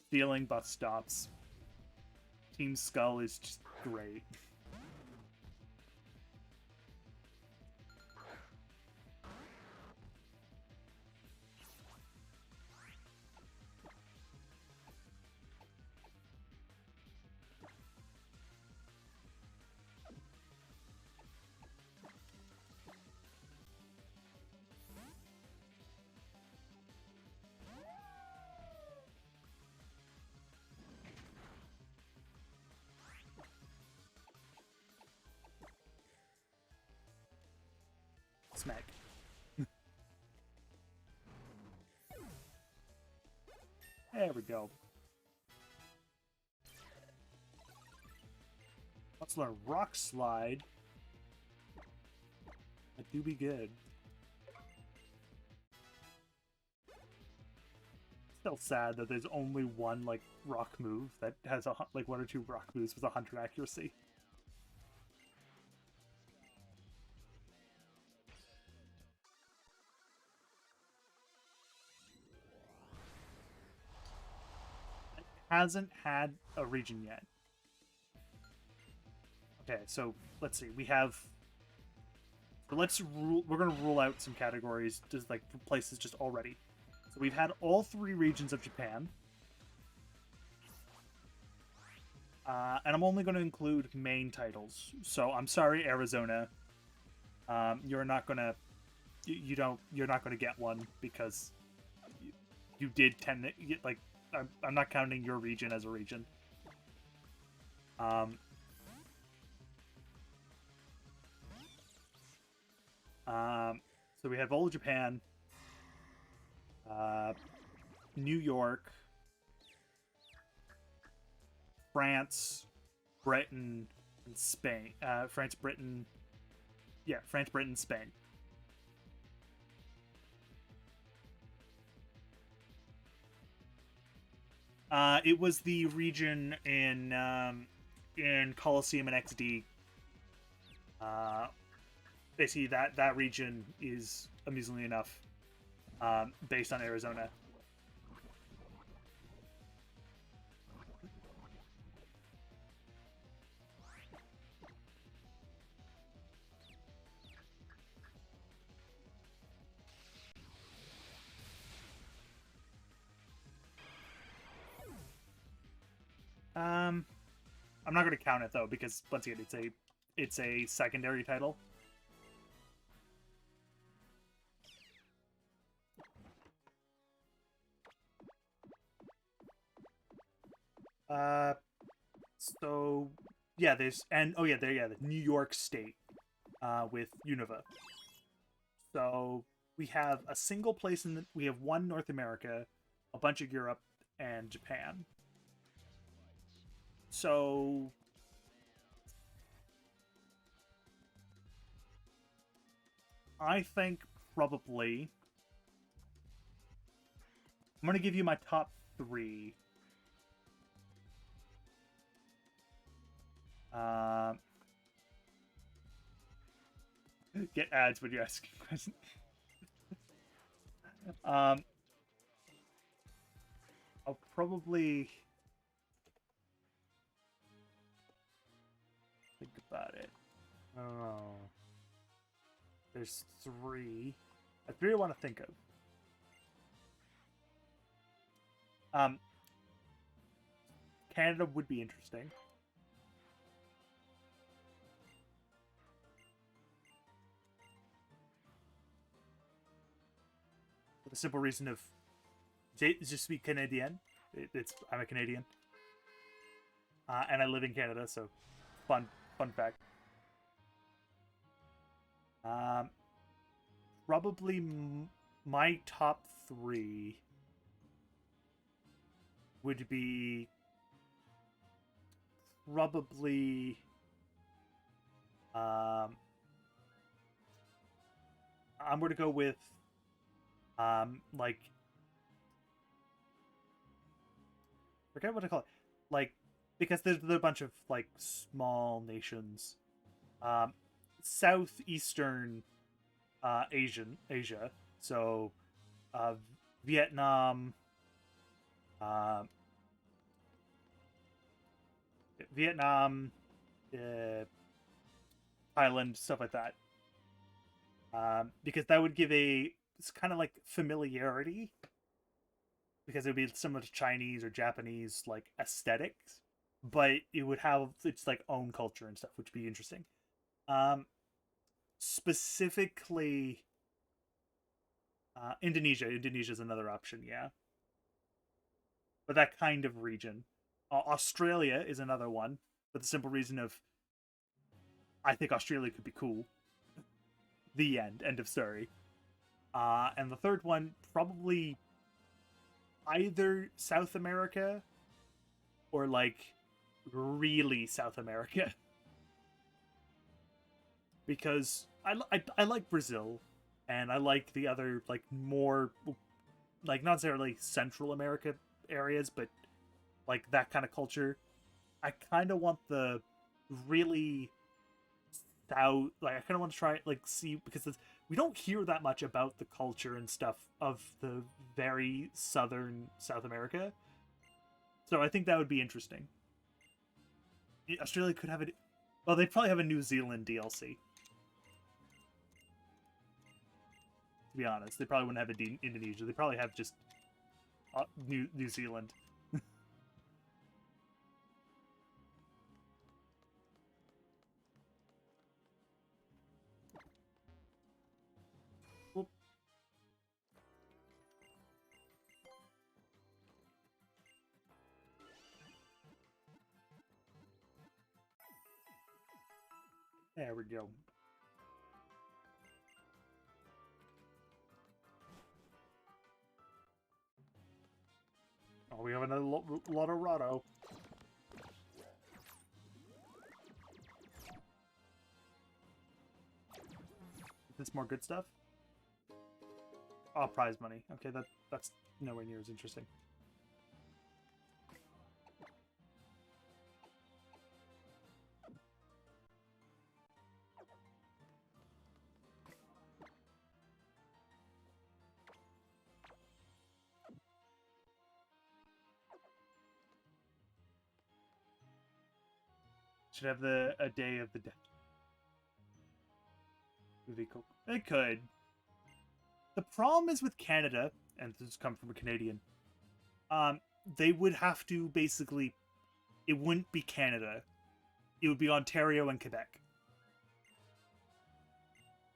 Stealing bus stops. Team Skull is just great. Smack. There we go. Let's learn Rock Slide. That do be good. Still sad that there's only one like rock move that has a like one or two rock moves with 100 accuracy. Hasn't had a region yet. Okay, so let's see. We have. We're gonna rule out some categories, just like places just already. So we've had all 3 regions of Japan, and I'm only going to include main titles. So I'm sorry, Arizona. You're not gonna. You're not gonna get one because you did tend to like. I'm not counting your region as a region. So we have all of Japan, New York, France, Britain, and Spain. France, Britain, Spain. It was the region in Colosseum and XD. Basically, that region is, amusingly enough, based on Arizona. I'm not going to count it though because once again, it's a secondary title. So yeah, the New York State, with Unova. So we have a single place we have one North America, a bunch of Europe, and Japan. So I think probably I'm gonna give you my top 3. Get ads when you're asking questions. I'll probably think about it. Oh, there's 3. 3 I want to think of. Canada would be interesting. For the simple reason of just be Canadian. I'm a Canadian, and I live in Canada, so fun fact. Probably my top 3 would be probably I'm going to go with like forget what I call it, like because there's a bunch of like small nations, southeastern Asia. So uh, Vietnam, uh, Vietnam, uh, Thailand, stuff like that. Because that would give it's kind of like familiarity, because it would be similar to Chinese or Japanese like aesthetics, but it would have its like own culture and stuff, which would be interesting. Um, Specifically, Indonesia. Indonesia is another option, yeah, but that kind of region. Australia is another one, for the simple reason of I think Australia could be cool. The end. End of story. And the third one, probably either South America or like really South America. Because I like Brazil, and I like the other like more like not necessarily Central America areas, but like that kind of culture. I kind of want the really south, like I kind of want to try like see, because we don't hear that much about the culture and stuff of the very southern South America. So I think that would be interesting. Australia could have it. Well, they'd probably have a New Zealand DLC. To be honest, they probably wouldn't have it in Indonesia. They probably have just New Zealand. Well, there we go. Oh, we have another lot of Rotto. Is this more good stuff? Oh, prize money. Okay, that's nowhere near as interesting. Should have a day of the dead. Would be cool. It could. The problem is with Canada, and this comes from a Canadian. Um, they would have to basically. It wouldn't be Canada. It would be Ontario and Quebec.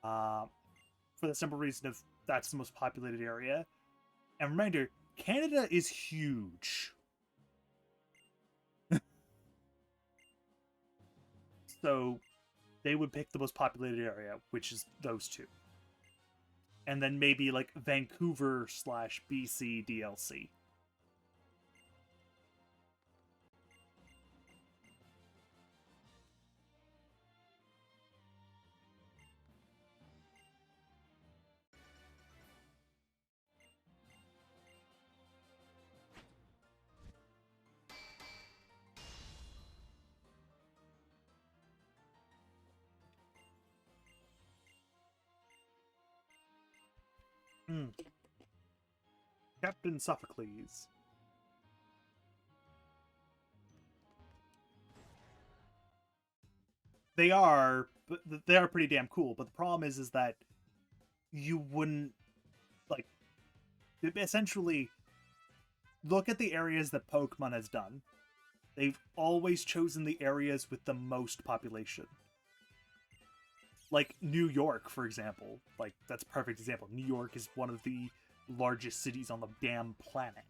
Um, for the simple reason of that's the most populated area. And reminder, Canada is huge. So they would pick the most populated area, which is those two. And then maybe like Vancouver slash BC DLC. Mm. Captain Sophocles. They are, but they are pretty damn cool. But the problem is that you wouldn't like essentially look at the areas that Pokemon has done. They've always chosen the areas with the most population. Like New York, for example. Like that's a perfect example. New York is one of the largest cities on the damn planet.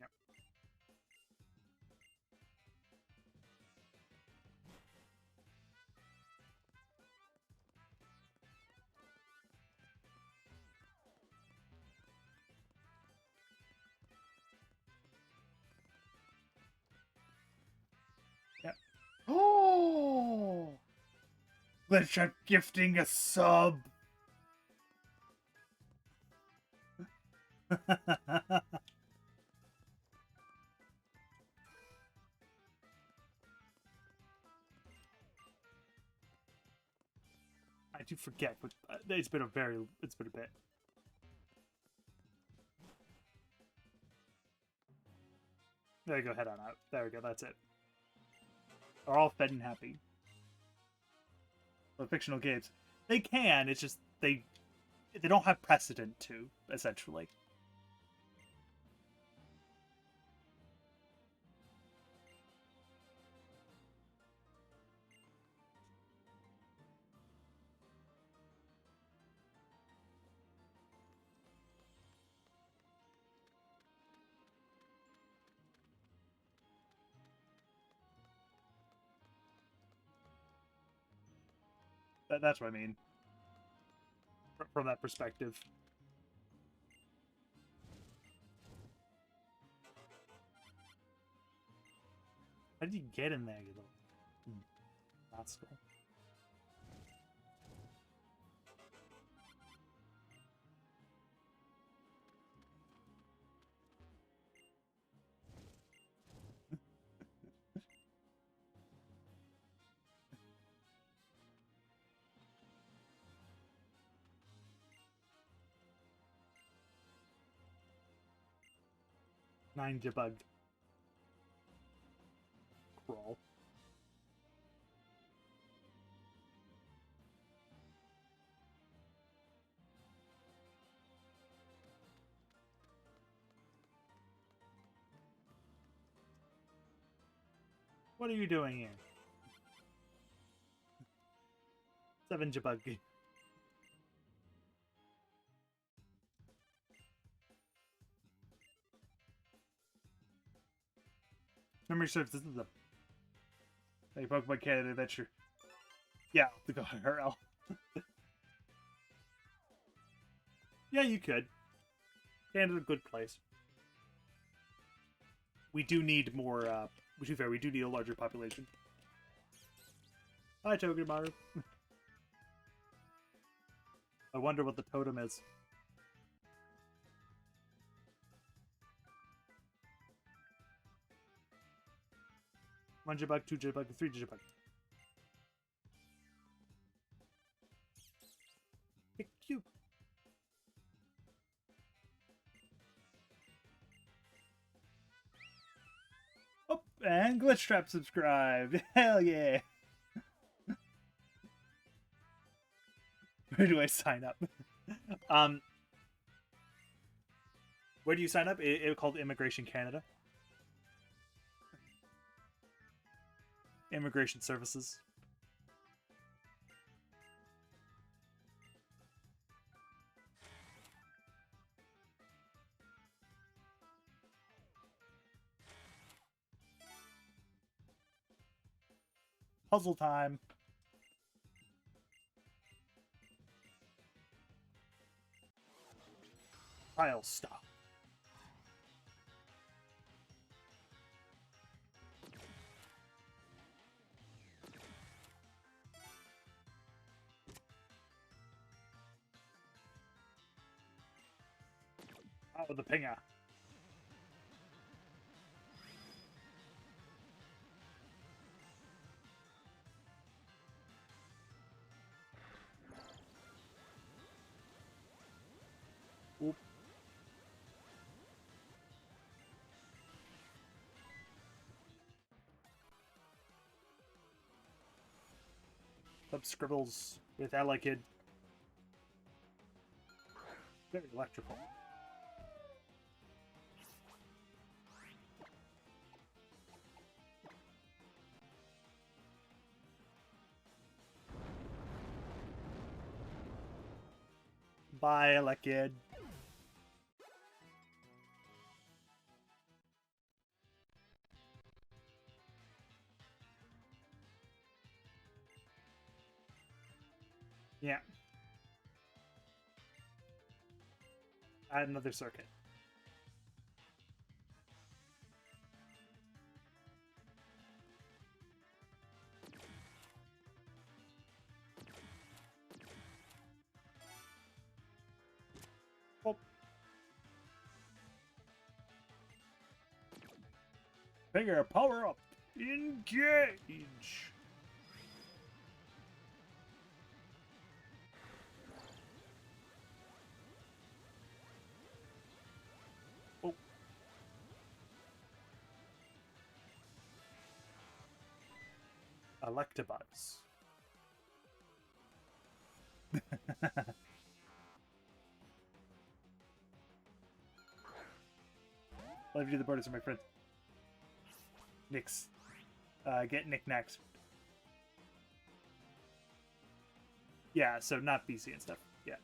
Yep. Glitch gifting a sub. I do forget, but it's been a bit. There you go, head on out. There we go, that's it. Are all fed and happy. The fictional games. They can, it's just they don't have precedent to, essentially. That's what I mean. From that perspective. How did you get in there, you little rascal? Ninja bug. Crawl. What are you doing here? 7 Jabug. Memory serves, this is a Pokemon Canada adventure. Yeah, the go IRL. Yeah, you could. Canada's a good place. We do need more, to be fair, we do need a larger population. Hi, Togedemaru. I wonder what the totem is. One Jabug, 2 Jabug, 3 Jabug. Cute. Oh, and Glitch Trap subscribed. Hell yeah. Where do I sign up? Where do you sign up? It's called Immigration Canada. Immigration Services. Puzzle time. I'll stop. Oh, the pinger. Oop. Sub scribbles with Elekid. Very electrical. Bye, Elekid. Yeah. Add another circuit. Figure power up. Engage. Oh. Electabuzz. Love you to the borders of my friends. Nick's. Get knickknacks. Yeah, so not BC and stuff. Yeah.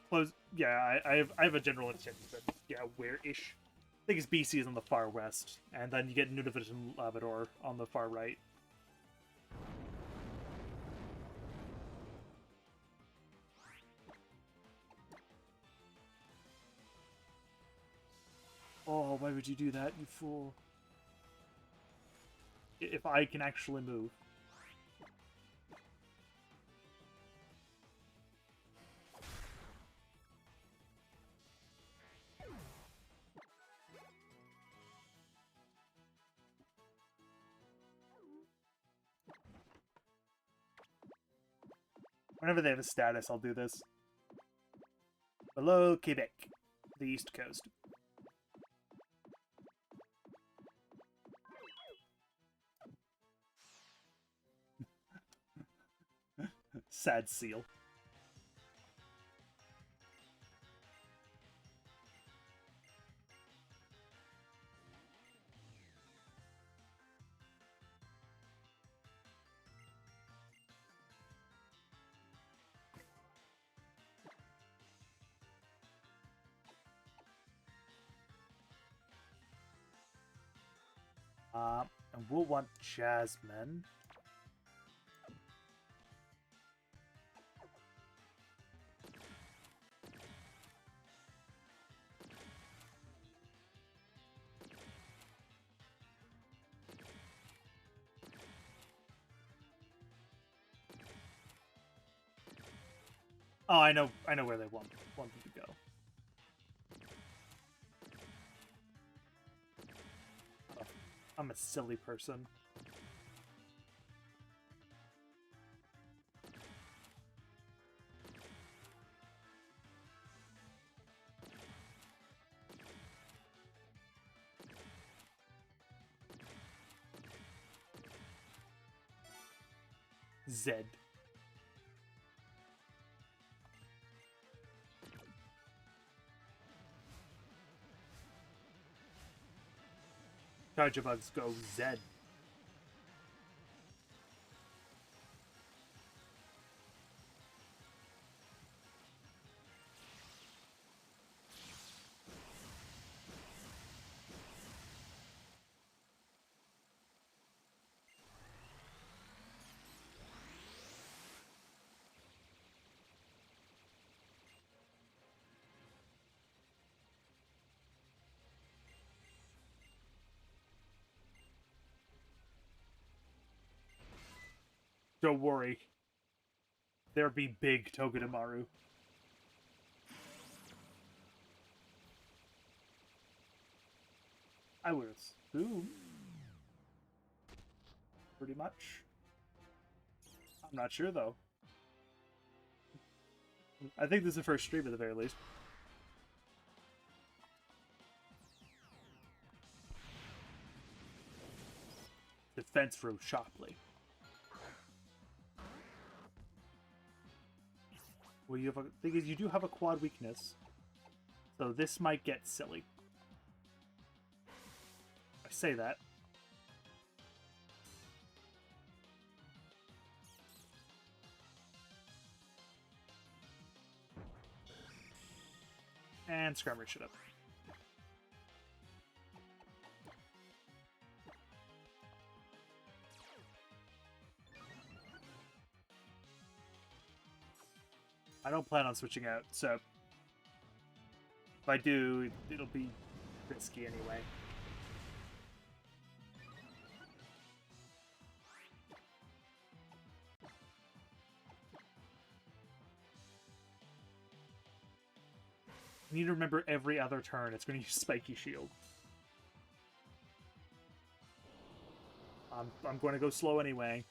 Close. Yeah, I have a general understanding, but yeah, where-ish. I think it's BC is on the far west, and then you get Nunavut and Labrador on the far right. Oh, why would you do that, you fool? If I can actually move. Whenever they have a status, I'll do this. Below Quebec, the East Coast. Sad seal. And we'll want Jasmine. Oh, I know where they want them to go. Oh, I'm a silly person. Zed. Chargebugs go Zed. Don't worry. There be big Togedemaru. I would assume. Pretty much. I'm not sure, though. I think this is the first stream at the very least. Defense rose sharply. Well, you have a thing is you do have a quad weakness, so this might get silly. I say that. And Scrummer shut up. I don't plan on switching out, so if I do, it'll be risky anyway. You need to remember every other turn it's going to use Spiky Shield. I'm going to go slow anyway.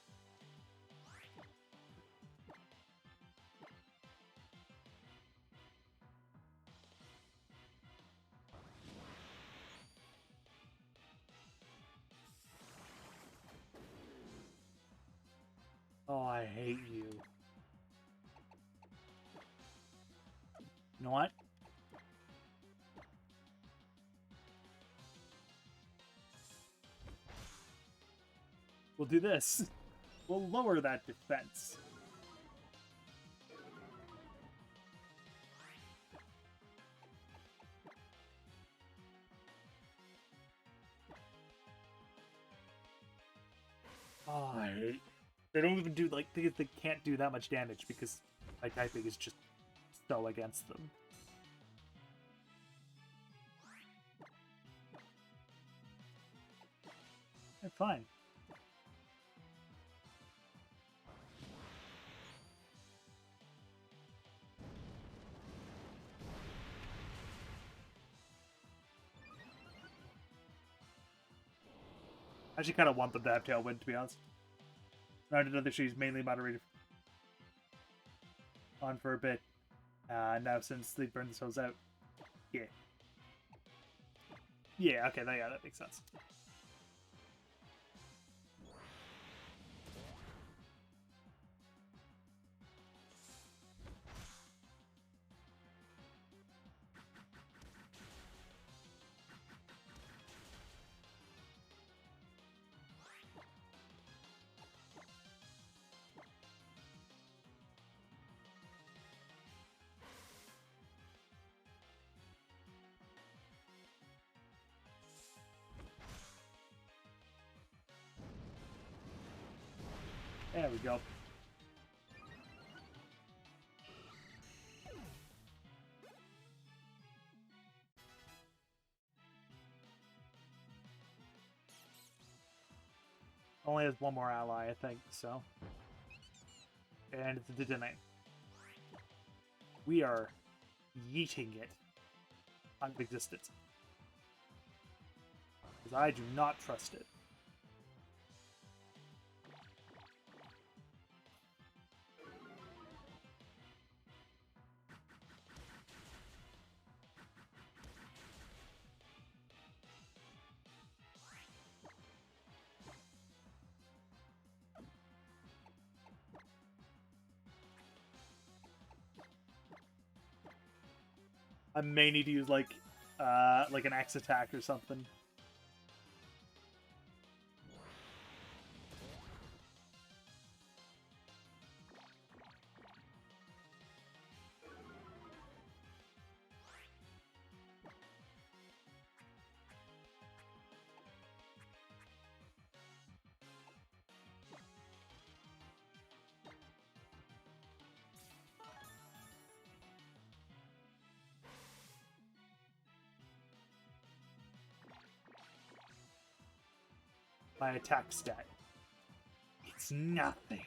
Oh, I hate you. You know what? We'll do this. We'll lower that defense. Oh, I hate... They don't even do, like, they can't do that much damage because my typing is just so against them. Yeah, fine. I actually kind of want them to have Tailwind, to be honest. I did know that she's mainly moderated on for a bit. Now since they burned themselves out. Yeah. Yeah, okay, yeah, that makes sense. There we go. Only has one more ally, I think, so. And it's a Didime. We are yeeting it out of existence. Because I do not trust it. I may need to use like an X attack or something. My attack stat. It's nothing.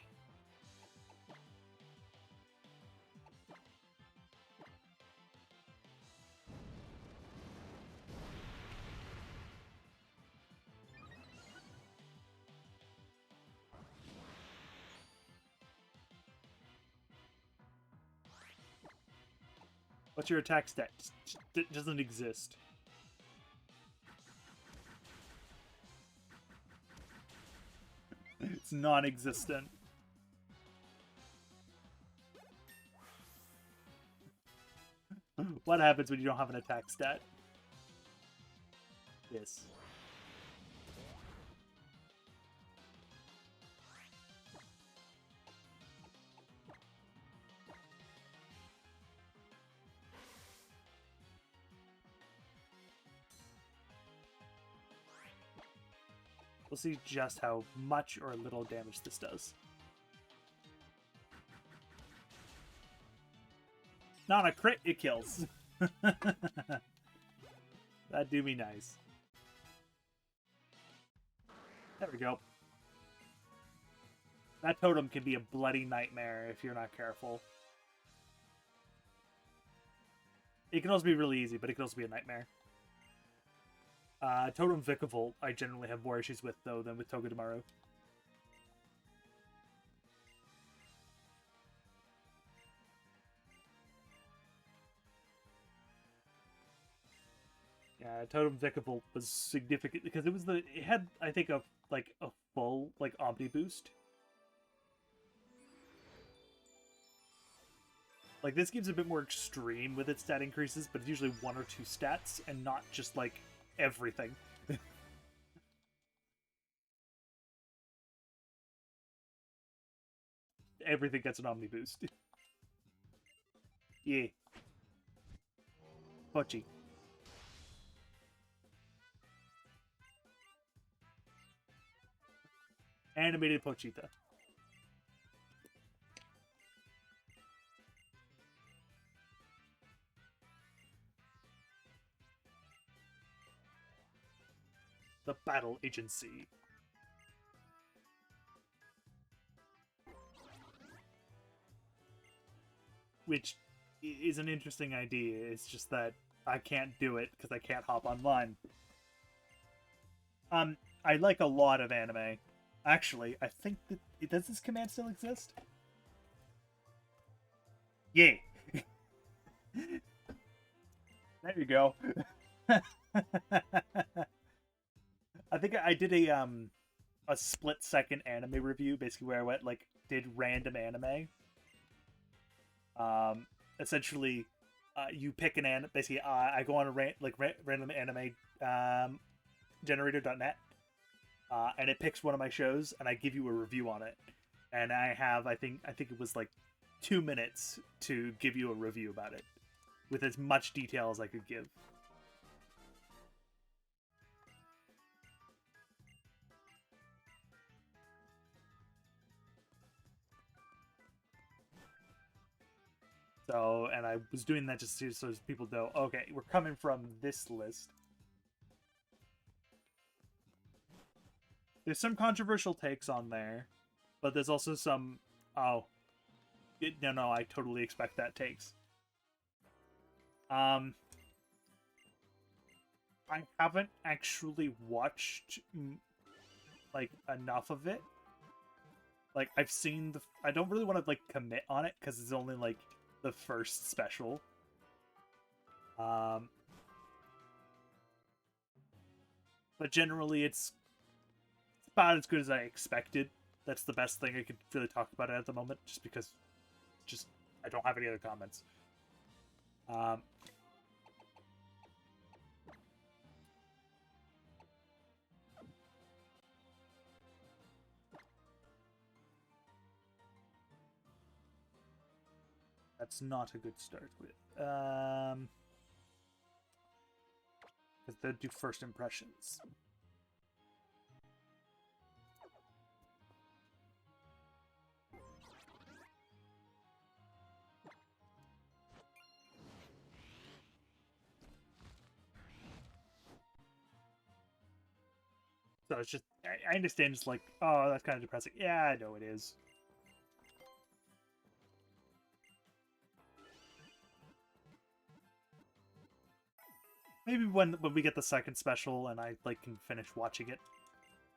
What's your attack stat? It doesn't exist. It's non-existent. What happens when you don't have an attack stat? Yes. We'll see just how much or little damage this does. Not a crit, it kills. That'd do me nice. There we go. That totem can be a bloody nightmare if you're not careful. It can also be really easy, but it can also be a nightmare. Totem Vikavolt, I generally have more issues with, though, than with Togedemaru. Yeah, Totem Vikavolt was significant because it had, I think, a full Omni boost. Like, this game's a bit more extreme with its stat increases, but it's usually 1 or 2 stats and not just like everything. Everything gets an Omni boost. Yeah. Pochi. Animated Pochita. The Battle Agency. Which is an interesting idea. It's just that I can't do it because I can't hop online. I like a lot of anime. Actually, I think that... Does this command still exist? Yeah. There you go. I think I did a split-second anime review, basically where I went, like, did random anime. Essentially, you pick an anime. Basically, I go on a random anime generator.net, and it picks one of my shows, and I give you a review on it. And I have, I think it was like 2 minutes to give you a review about it, with as much detail as I could give. So, and I was doing that just so people know, okay, we're coming from this list. There's some controversial takes on there, but there's also some, no, I totally expect that takes. I haven't actually watched, like, enough of it. Like, I've seen I don't really want to, like, commit on it, because it's only, like, the first special. But generally, it's about as good as I expected. That's the best thing I could really talk about it at the moment, just because I don't have any other comments. That's not a good start with. Because they do first impressions. So it's just, I understand it's like, oh, that's kind of depressing. Yeah, I know it is. Maybe when we get the second special and I, like, can finish watching it,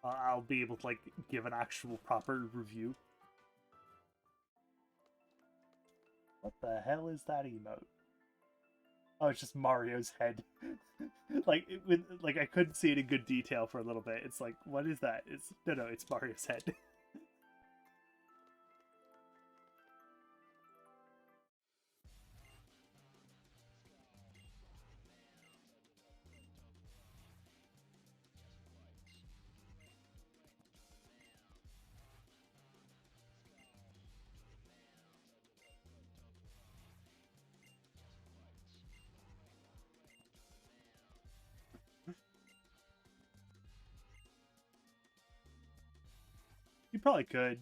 I'll be able to, like, give an actual proper review. What the hell is that emote? Oh, it's just Mario's head. Like, I couldn't see it in good detail for a little bit. It's like, what is that? No, it's Mario's head. You probably could.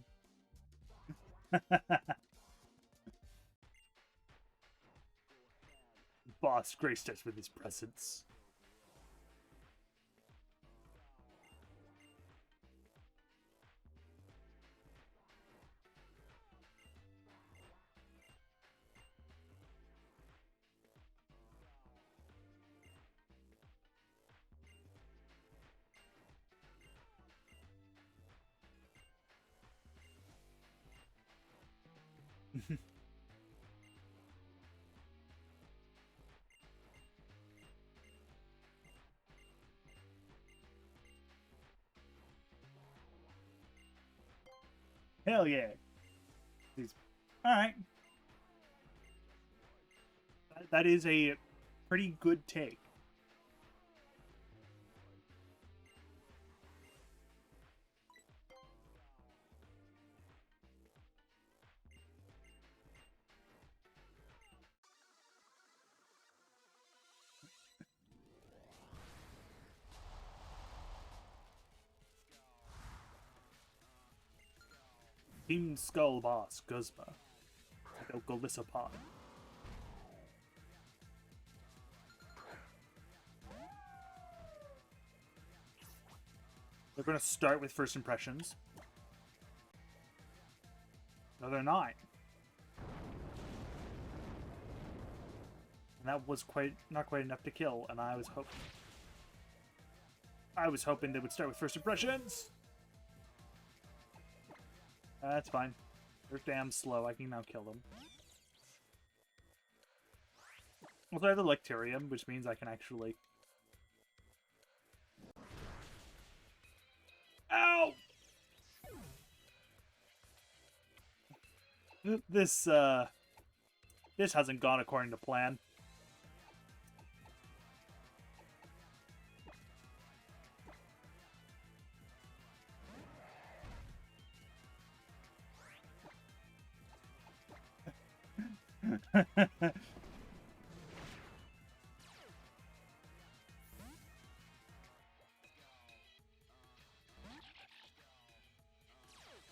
Boss graced us with his presence. Hell yeah. Alright. That is a pretty good take. Team Skull Boss, Guzma. Golisopod. They're going to start with first impressions. No, they're not. And that was not quite enough to kill, and I was hoping they would start with first impressions. That's fine. They're damn slow. I can now kill them. Also, I have the Lecturium, which means I can actually... Ow! This hasn't gone according to plan.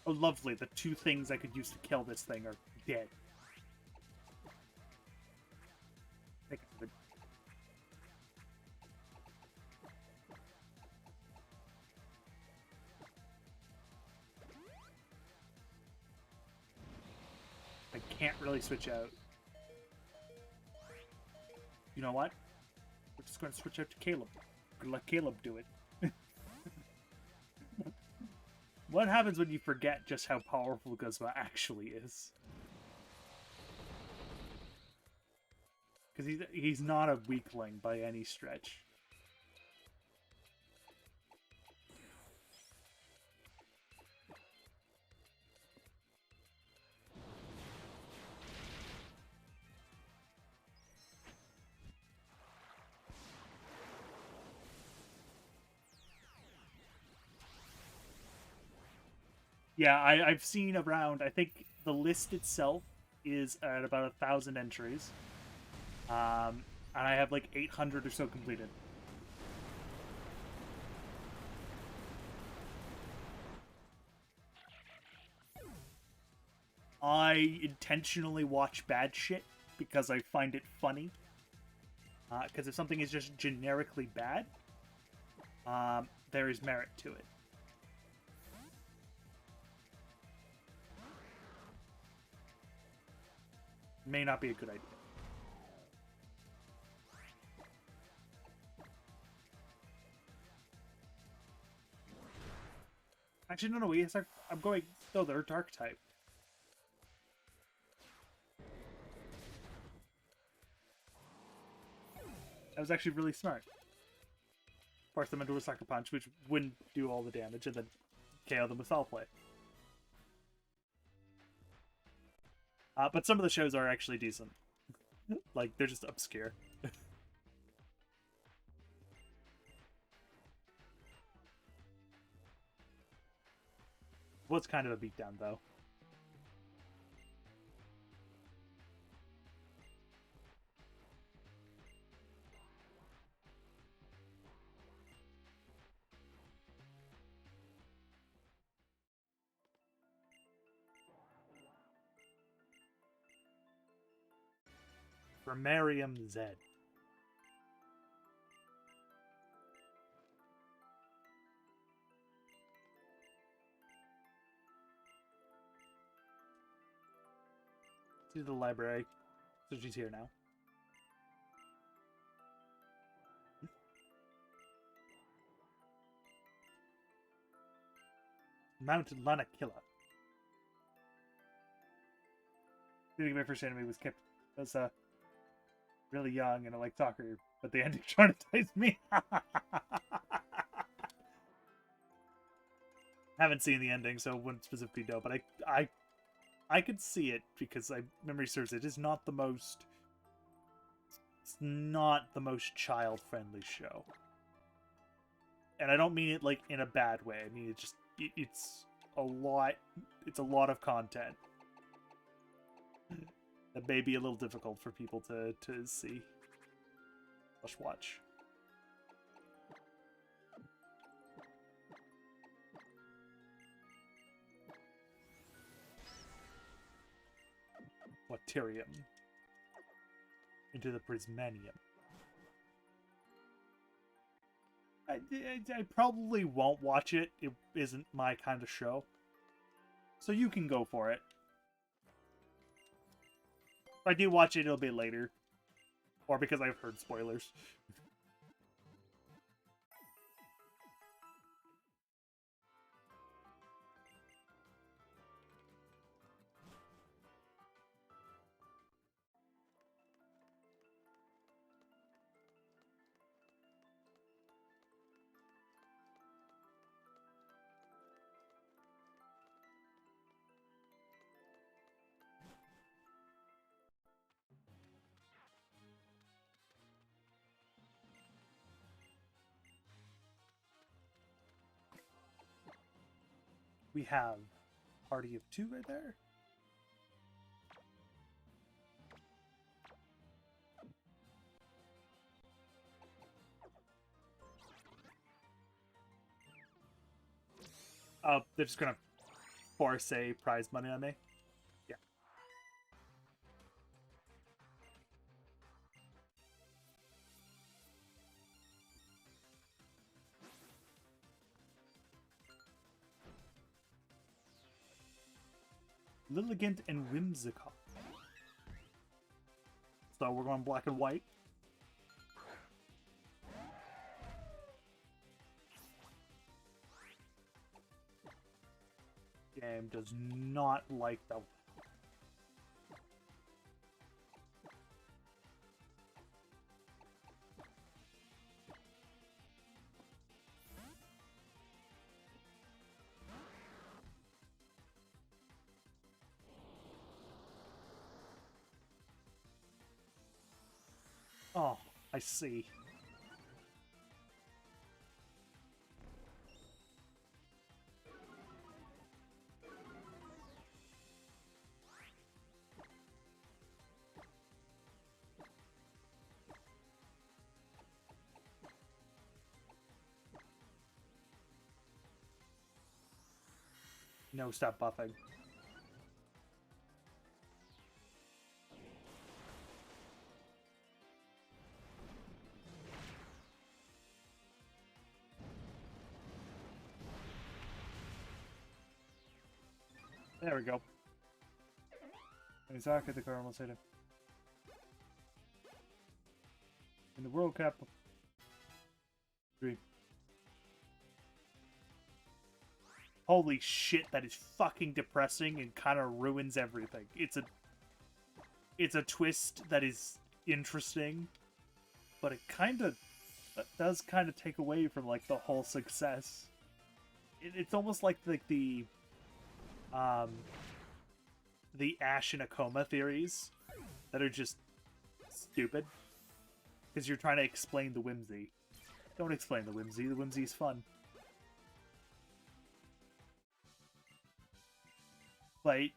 Oh, lovely. The two things I could use to kill this thing are dead. I can't really switch out. You know what? We're just going to switch out to Caleb. We're going to let Caleb do it. What happens when you forget just how powerful Guzma actually is? Because he's not a weakling by any stretch. Yeah, I've seen around, I think the list itself is at about 1,000 entries. And I have like 800 or so completed. I intentionally watch bad shit because I find it funny. Because if something is just generically bad, there is merit to it. May not be a good idea. Actually, no, I'm going... No, they're dark type. That was actually really smart. Force them into a sucker punch, which wouldn't do all the damage, and then KO them with foul play. But some of the shows are actually decent. Like, they're just obscure. Was kind of a beatdown, though. Grammarium Z. To the library. So she's here now. Mountain Lanakilla. I think my first anime was kept as really young and I like soccer, but the ending traumatized me. Haven't seen the ending, so wouldn't specifically know, but I could see it because memory serves it is not the most. It's not the most child-friendly show, and I don't mean it like in a bad way. I mean it just it's a lot. It's a lot of content that may be a little difficult for people to see. Let's watch. Waterium into the Prismanium. I probably won't watch it. It isn't my kind of show. So you can go for it. If I do watch it, it'll be later. Or because I've heard spoilers. We have Party of Two right there. Oh, they're just gonna force a prize money on me. Yeah. Lilligant and Whimsicott. So we're going black and white. Game does not like the. Oh, I see. No, stop buffing. There we go. Isaac at the Caramel City. In the World Cup. 3. Holy shit, that is fucking depressing and kind of ruins everything. It's a twist that is interesting, but it kind of does kind of take away from like the whole success. It's almost like the Ash in a coma theories that are just stupid because you're trying to explain the whimsy. Don't explain the whimsy. The whimsy is fun. But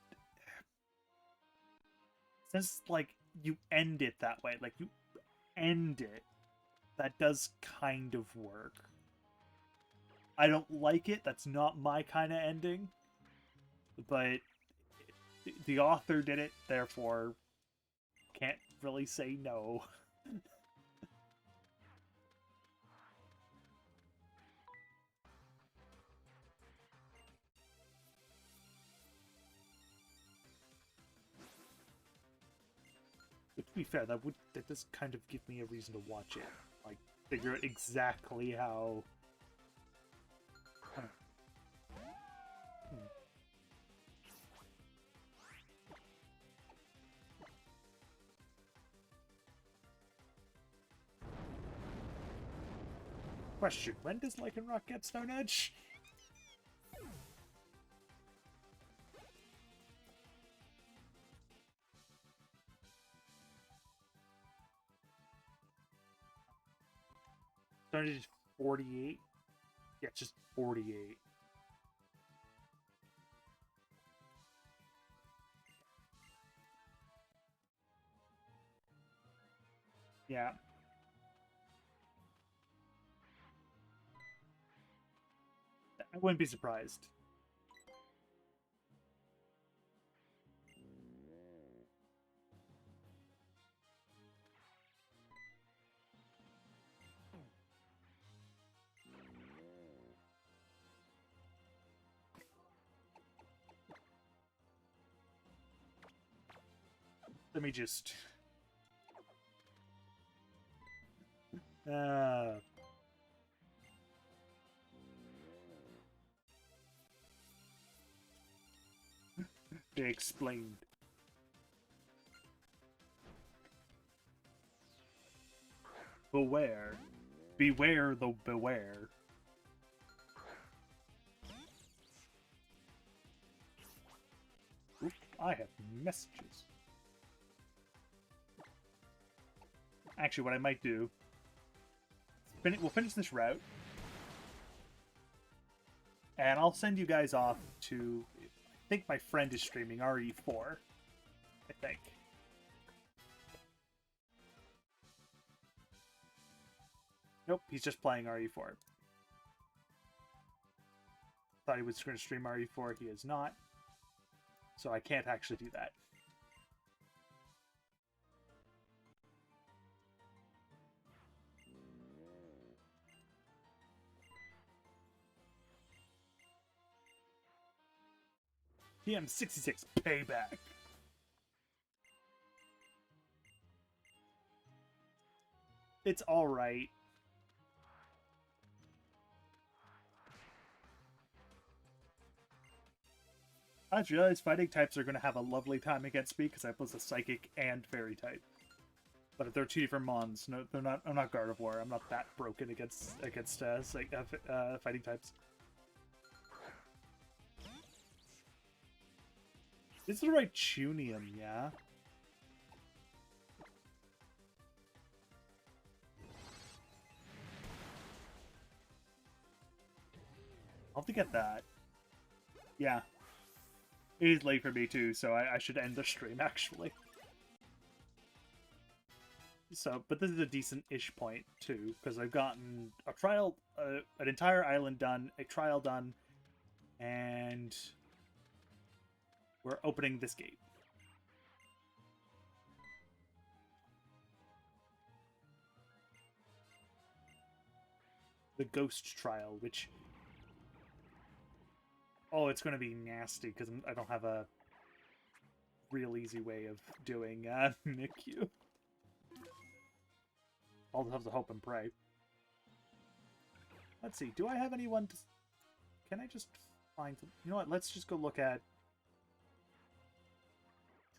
since like you end it that way, like you end it, that does kind of work. I don't like it. That's not my kind of ending. But the author did it, therefore can't really say no. But to be fair, that does kind of give me a reason to watch it. Like, figure out exactly how. Question, when does Lycanroc get Stone Edge? Stone Edge is 48? Yeah, it's just 48. Yeah. I wouldn't be surprised. Let me just... They explained. Beware. Beware the beware. Oop, I have messages. Actually, what I might do... We'll finish this route. And I'll send you guys off to... I think my friend is streaming RE4. I think. Nope, he's just playing RE4. Thought he was going to stream RE4. He is not. So I can't actually do that. TM66 payback. It's alright. I just realized fighting types are going to have a lovely time against me because I was a psychic and fairy type. But if they're two different mons, no, they're not. I'm not Gardevoir. I'm not that broken against fighting types. This is the right Tunium, yeah. I'll have to get that. Yeah. It is late for me too, so I should end the stream actually. So, but this is a decent-ish point too, because I've gotten a trial, an entire island done, a trial done, and we're opening this gate. The Ghost Trial, which... Oh, it's going to be nasty, because I don't have a real easy way of doing NICU. I'll have to hope and pray. Let's see, do I have anyone to... Can I just find... You know what, let's just go look at...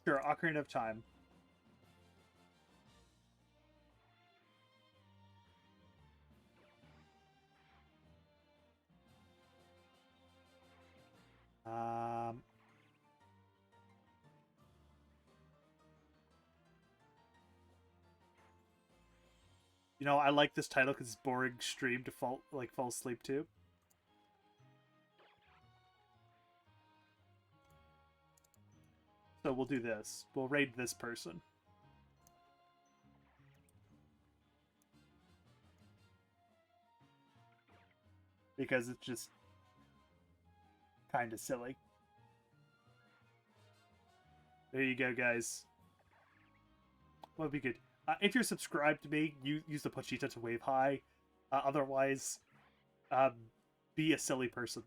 Sure, Ocarina of Time. You know, I like this title because it's boring stream to fall asleep to. So we'll do this. We'll raid this person. Because it's just kind of silly. There you go, guys. What would be good? If you're subscribed to me, use the Pochita to wave high. Otherwise, be a silly person.